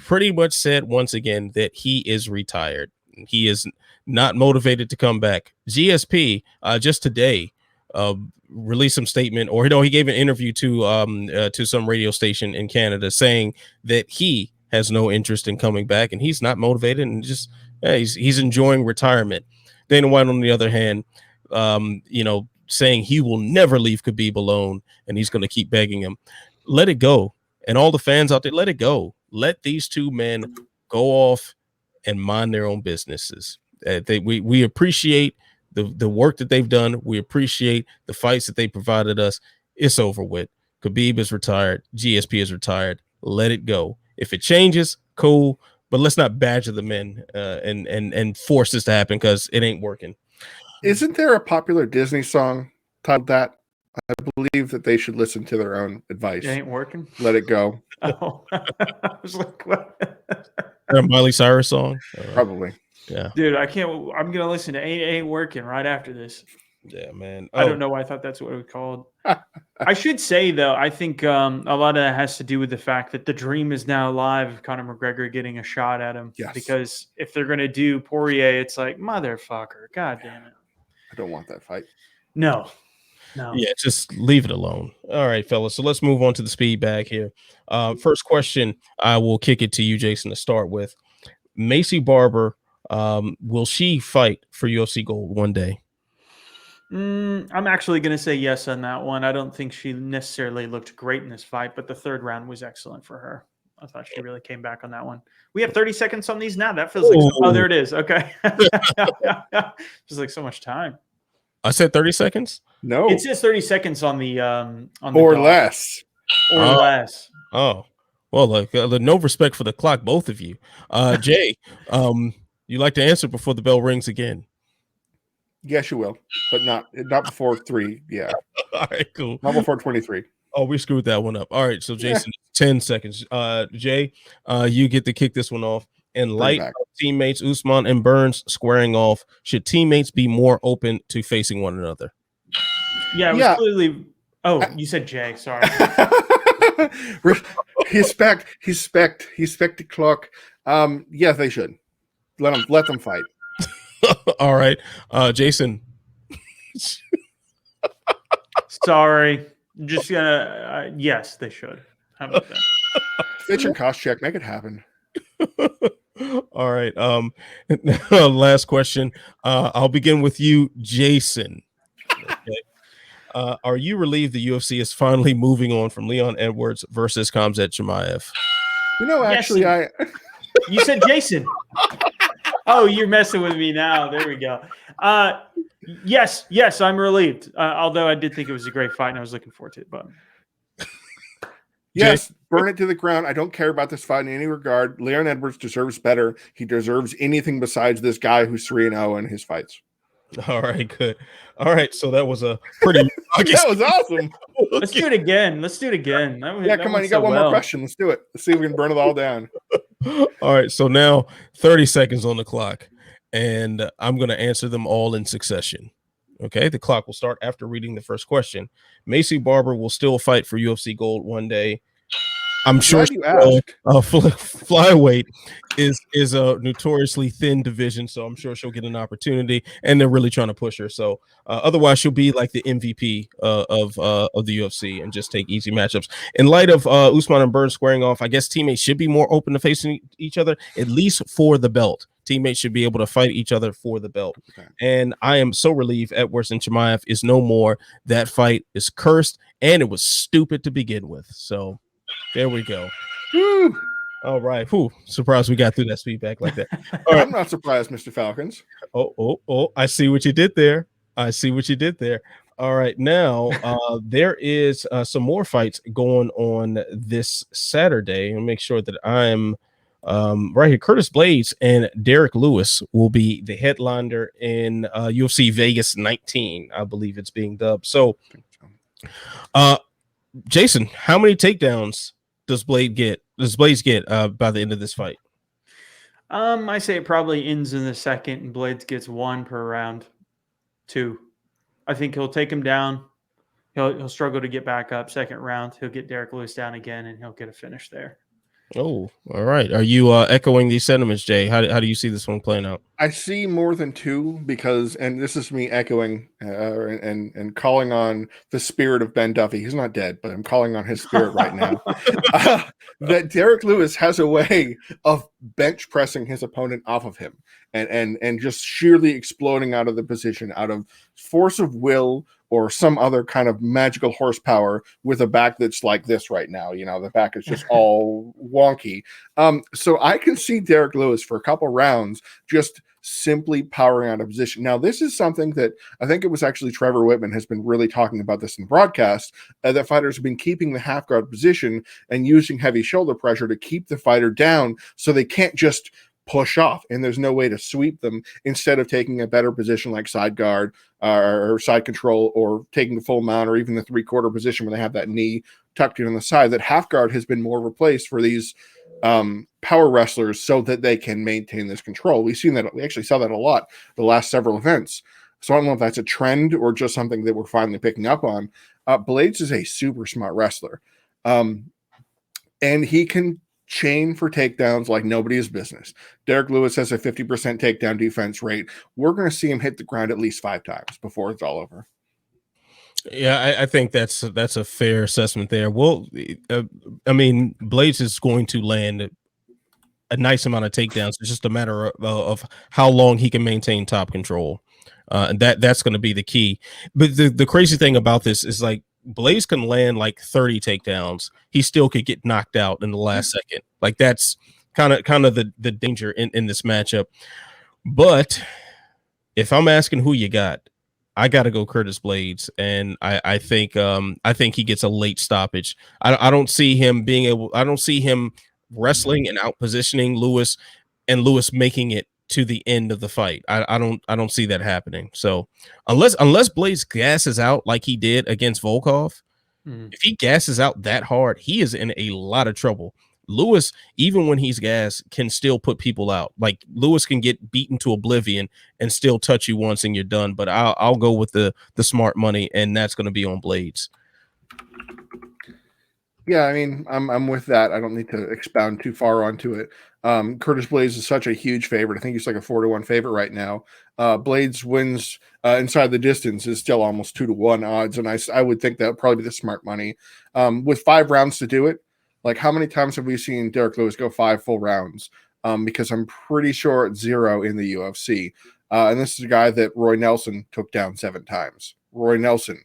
pretty much said once again that he is retired. He is not motivated to come back. GSP just today released some statement, or he gave an interview to some radio station in Canada saying that he has no interest in coming back and he's not motivated and just he's enjoying retirement. Dana White, on the other hand, saying he will never leave Khabib alone and he's going to keep begging him. Let it go. And all the fans out there, let it go. Let these two men go off and mind their own businesses. We appreciate the work that they've done. We appreciate the fights that they provided us. It's over with. Khabib is retired. GSP is retired. Let it go. If it changes, cool. But let's not badger the men and force this to happen, because it ain't working. Isn't there a popular Disney song titled that? I believe that they should listen to their own advice. It ain't working. Let it go. Oh, I was like, what? A Miley Cyrus song? Probably. Yeah. Dude, I can't. I'm going to listen to Ain't Working right after this. Yeah, man. I don't know why I thought that's what it was called. I should say, though, I think a lot of that has to do with the fact that the dream is now alive of Conor McGregor getting a shot at him. Yes. Because if they're going to do Poirier, it's like, motherfucker, God damn it. I don't want that fight. No. Yeah, just leave it alone. All right, fellas. So let's move on to the speed bag here. First question, I will kick it to you, Jason, to start with. Macy Barber, will she fight for UFC gold one day? I'm actually going to say yes on that one. I don't think she necessarily looked great in this fight, but the third round was excellent for her. I thought she really came back on that one. We have 30 seconds on these now. That feels like oh, there it is. Okay. Just like so much time. I said 30 seconds? No. It says 30 seconds on the or less. Or less. Oh. Well, like no respect for the clock, both of you. Jay, you like to answer before the bell rings again? Yes, you will, but not before 3. Yeah. All right, cool. Not before 23. Oh, we screwed that one up. All right, so Jason, 10 seconds. Jay, you get to kick this one off. In light of teammates Usman and Burns squaring off, should teammates be more open to facing one another? Yeah, it was clearly. Oh, you said Jay. Sorry. He's spec the clock. Yeah, they should let them fight. All right, Jason. Sorry, I'm just gonna. Yes, they should. How about that? Fitch and cost check, make it happen. All right. Last question. I'll begin with you, Jason. Okay. Are you relieved the UFC is finally moving on from Leon Edwards versus Khamzat Chimaev? You know, actually, yes, you said Jason. Oh, you're messing with me now. There we go. Yes, I'm relieved. Although I did think it was a great fight and I was looking forward to it. But yes, burn it to the ground. I don't care about this fight in any regard. Leon Edwards deserves better. He deserves anything besides this guy who's 3-0 in his fights. All right, good. All right, so that was a pretty. That was awesome. Let's do it again. Come on, you got one more question. Let's do it. Let's see if we can burn it all down. All right, so now 30 seconds on the clock, and I'm going to answer them all in succession. Okay, the clock will start after reading the first question. Macy Barber will still fight for UFC gold one day. I'm sure flyweight is a notoriously thin division, so I'm sure she'll get an opportunity, and they're really trying to push her. So otherwise, she'll be like the MVP of the UFC and just take easy matchups. In light of Usman and Burns squaring off, I guess teammates should be more open to facing each other, at least for the belt. Teammates should be able to fight each other for the belt. Okay. And I am so relieved Edwards and Chimaev is no more. That fight is cursed, and it was stupid to begin with. So there we go. Woo. All right. Whew. Surprised we got through that feedback like that. All right. I'm not surprised, Mr. Falcons. Oh. I see what you did there. All right. Now, there is some more fights going on this Saturday. I'll make sure that I'm right here. Curtis Blades and Derek Lewis will be the headliner in UFC Vegas 19. I believe it's being dubbed. So, Jason, how many takedowns does Blades get by the end of this fight? I say it probably ends in the second, and Blades gets 1 per round. 2. I think he'll take him down. He'll struggle to get back up. Second round, he'll get Derek Lewis down again, and he'll get a finish there. Oh, all right. Are you echoing these sentiments, Jay? How do you see this one playing out? I see more than 2 because, and this is me echoing and calling on the spirit of Ben Duffy. He's not dead, but I'm calling on his spirit right now. That Derek Lewis has a way of bench pressing his opponent off of him and just sheerly exploding out of the position out of force of will or some other kind of magical horsepower with a back that's like this right now. You know, the back is just all wonky. So I can see Derek Lewis for a couple rounds just simply powering out of position. Now, this is something that I think it was actually Trevor Whitman has been really talking about this in the broadcast, that fighters have been keeping the half guard position and using heavy shoulder pressure to keep the fighter down so they can't just push off and there's no way to sweep them, instead of taking a better position like side guard or side control, or taking the full mount, or even the 3/4 position where they have that knee tucked in on the side. That half guard has been more replaced for these power wrestlers so that they can maintain this control. We actually saw that a lot the last several events. So I don't know if that's a trend or just something that we're finally picking up on. Blades is a super smart wrestler. And he can chain for takedowns like nobody's business. Derek Lewis has a 50% takedown defense rate. We're going to see him hit the ground at least 5 times before it's all over. Yeah, I think that's a fair assessment there. Well, I mean, Blades is going to land a nice amount of takedowns. It's just a matter of how long he can maintain top control. And that's going to be the key. But the crazy thing about this is like Blaze can land like 30 takedowns. He still could get knocked out in the last second. Like that's kind of the danger in this matchup. But if I'm asking who you got, I got to go Curtis Blades, and I think he gets a late stoppage. I don't see him being able. I don't see him wrestling and out positioning Lewis, and Lewis making it to the end of the fight. I don't see that happening. So unless Blades gasses out like he did against Volkov, if he gasses out that hard, he is in a lot of trouble. Lewis, even when he's gassed, can still put people out. Like Lewis can get beaten to oblivion and still touch you once and you're done. But I'll go with the smart money, and that's going to be on Blades. Yeah, I mean, I'm with that. I don't need to expound too far onto it. Curtis Blades is such a huge favorite. I think he's like a 4-1 favorite right now. Blades wins inside the distance is still almost 2-1 odds, and I would think that would probably be the smart money. With 5 rounds to do it, like how many times have we seen Derek Lewis go 5 full rounds? Because I'm pretty sure it's 0 in the UFC. And this is a guy that Roy Nelson took down 7 times. Roy Nelson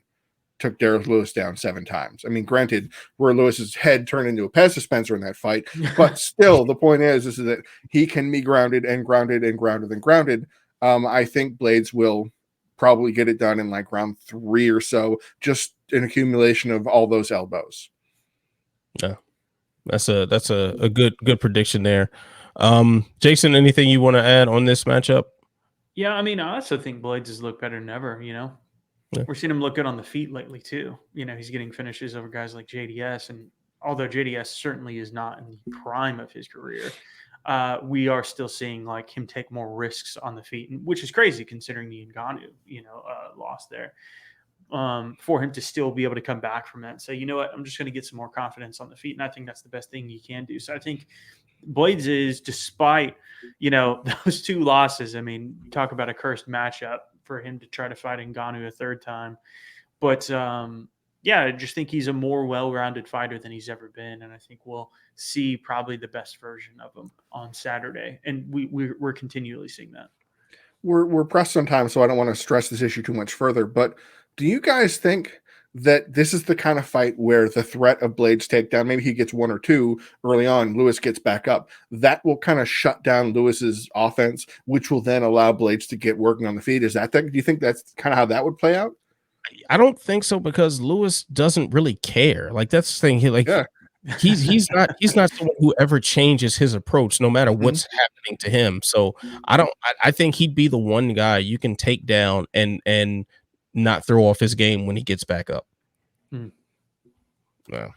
took Derek Lewis down 7 times. I mean, granted, Roy Lewis's head turned into a Pez dispenser in that fight, but still, the point is that he can be grounded and grounded and grounded and grounded. I think Blades will probably get it done in like round 3 or so, just an accumulation of all those elbows. Yeah, that's a good prediction there. Jason, anything you want to add on this matchup? Yeah, I mean, I also think Blades has looked better than ever, Yeah. We're seeing him look good on the feet lately too. He's getting finishes over guys like JDS, and although JDS certainly is not in the prime of his career, we are still seeing like him take more risks on the feet, which is crazy considering the Ngannou, loss there. For him to still be able to come back from that and say, you know what, I'm just going to get some more confidence on the feet, and I think that's the best thing you can do. So I think Blades is, despite those 2 losses. I mean, talk about a cursed matchup for him to try to fight Ngannou a 3rd time. But I just think he's a more well-rounded fighter than he's ever been, and I think we'll see probably the best version of him on Saturday. And we're continually seeing that. We're pressed on time, so I don't want to stress this issue too much further. But do you guys think that this is the kind of fight where the threat of Blades takedown, maybe he gets 1 or 2 early on, Lewis gets back up, that will kind of shut down Lewis's offense, which will then allow Blades to get working on the feet? Is that do you think that's kind of how that would play out? I don't think so, because Lewis doesn't really care. Like that's the thing. He's not someone who ever changes his approach no matter what's happening to him. So I think he'd be the one guy you can take down and not throw off his game when he gets back up. Yeah.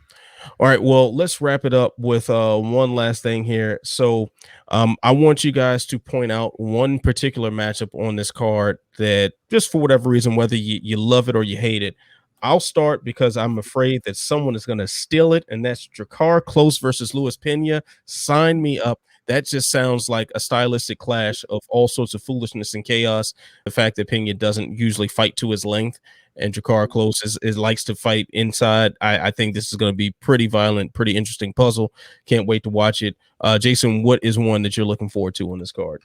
All right, well, let's wrap it up with one last thing here. So I want you guys to point out one particular matchup on this card that, just for whatever reason, whether you love it or you hate it. I'll start because I'm afraid that someone is going to steal it, and that's Drakkar Klose versus Luis Pena. Sign me up. That just sounds like a stylistic clash of all sorts of foolishness and chaos. The fact that Pena doesn't usually fight to his length, and Drakkar Klose likes to fight inside. I think this is going to be pretty violent, pretty interesting puzzle. Can't wait to watch it. Jason, what is one that you're looking forward to on this card?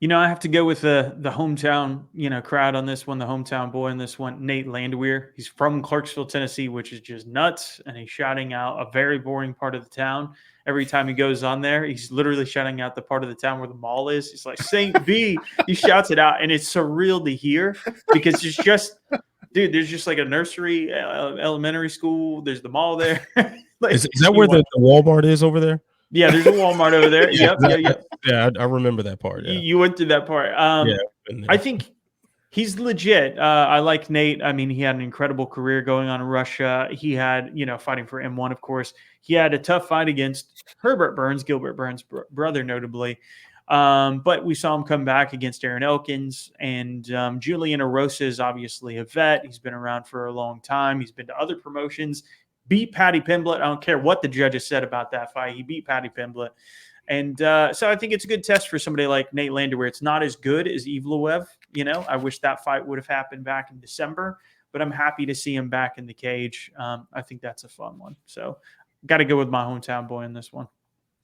I have to go with the hometown, crowd on this one, the hometown boy on this one, Nate Landwehr. He's from Clarksville, Tennessee, which is just nuts. And he's shouting out a very boring part of the town. Every time he goes on there, he's literally shouting out the part of the town where the mall is. It's like St. V. He shouts it out, and it's surreal to hear because it's just, dude, there's just like a nursery, elementary school. There's the mall there. Is that where the Walmart is over there? Yeah, there's a Walmart over there. Yep. Yeah, I remember that part. Yeah. You went through that part. I think he's legit. I like Nate. I mean, he had an incredible career going on in Russia. He had, fighting for M1, of course. He had a tough fight against Herbert Burns, Gilbert Burns' brother, notably. But we saw him come back against Aaron Elkins, and Julian Erosa is obviously a vet. He's been around for a long time. He's been to other promotions, beat Paddy Pimblett. I don't care what the judges said about that fight. He beat Paddy Pimblett. And so I think it's a good test for somebody like Nate Landwehr. It's not as good as Evloev. I wish that fight would have happened back in December, but I'm happy to see him back in the cage. I think that's a fun one. So got to go with my hometown boy in this one.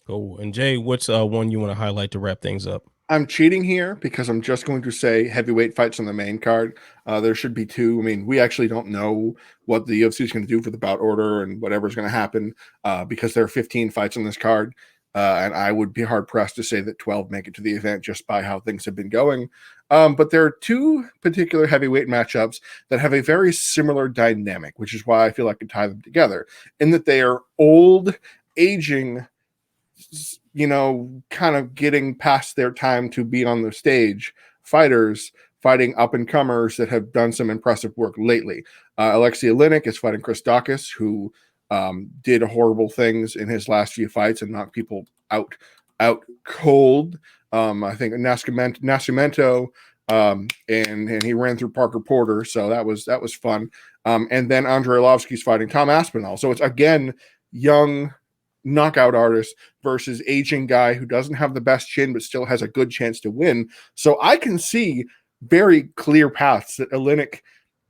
Cool. And Jay, what's one you want to highlight to wrap things up? I'm cheating here because I'm just going to say heavyweight fights on the main card. There should be 2. I mean, we actually don't know what the UFC is going to do for the bout order and whatever's going to happen because there are 15 fights on this card. And I would be hard-pressed to say that 12 make it to the event just by how things have been going. But there are 2 particular heavyweight matchups that have a very similar dynamic, which is why I feel I could tie them together, in that they are old, aging, kind of getting past their time to be on the stage fighters fighting up-and-comers that have done some impressive work lately. Alexei Oleinik is fighting Chris Daukaus, who did horrible things in his last few fights and knocked people out cold. I think Nascimento, and he ran through Parker Porter, so that was fun. And then Andrei Arlovsky's fighting Tom Aspinall. So it's again young knockout artist versus aging guy who doesn't have the best chin but still has a good chance to win. So I can see very clear paths that Oleinik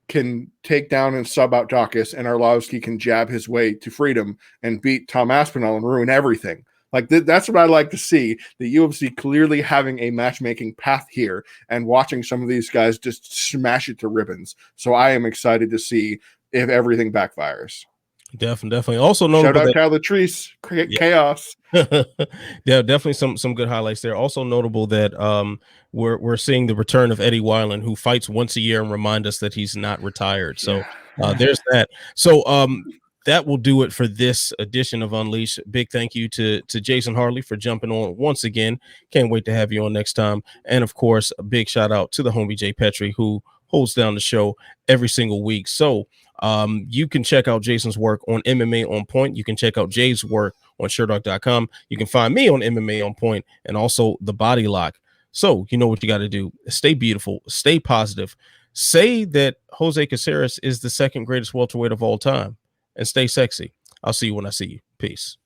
can take down and sub out Daukaus, and Arlovsky can jab his way to freedom and beat Tom Aspinall and ruin everything. Like that's what I like to see, the UFC clearly having a matchmaking path here and watching some of these guys just smash it to ribbons. So I am excited to see if everything backfires. Definitely. Also, shout out Cal Latrice, chaos. Yeah, definitely some good highlights there. Also notable that we're seeing the return of Eddie Weiland, who fights once a year and remind us that he's not retired. So there's that. So that will do it for this edition of Unleash. Big thank you to Jason Hartley for jumping on once again. Can't wait to have you on next time. And of course, a big shout out to the homie Jay Petrie, who holds down the show every single week. So you can check out Jason's work on MMA On Point. You can check out Jay's work on SureDog.com. You can find me on MMA On Point and also The Body Lock. So you know what you got to do. Stay beautiful. Stay positive. Say that Jose Caceres is the second greatest welterweight of all time. And stay sexy. I'll see you when I see you. Peace.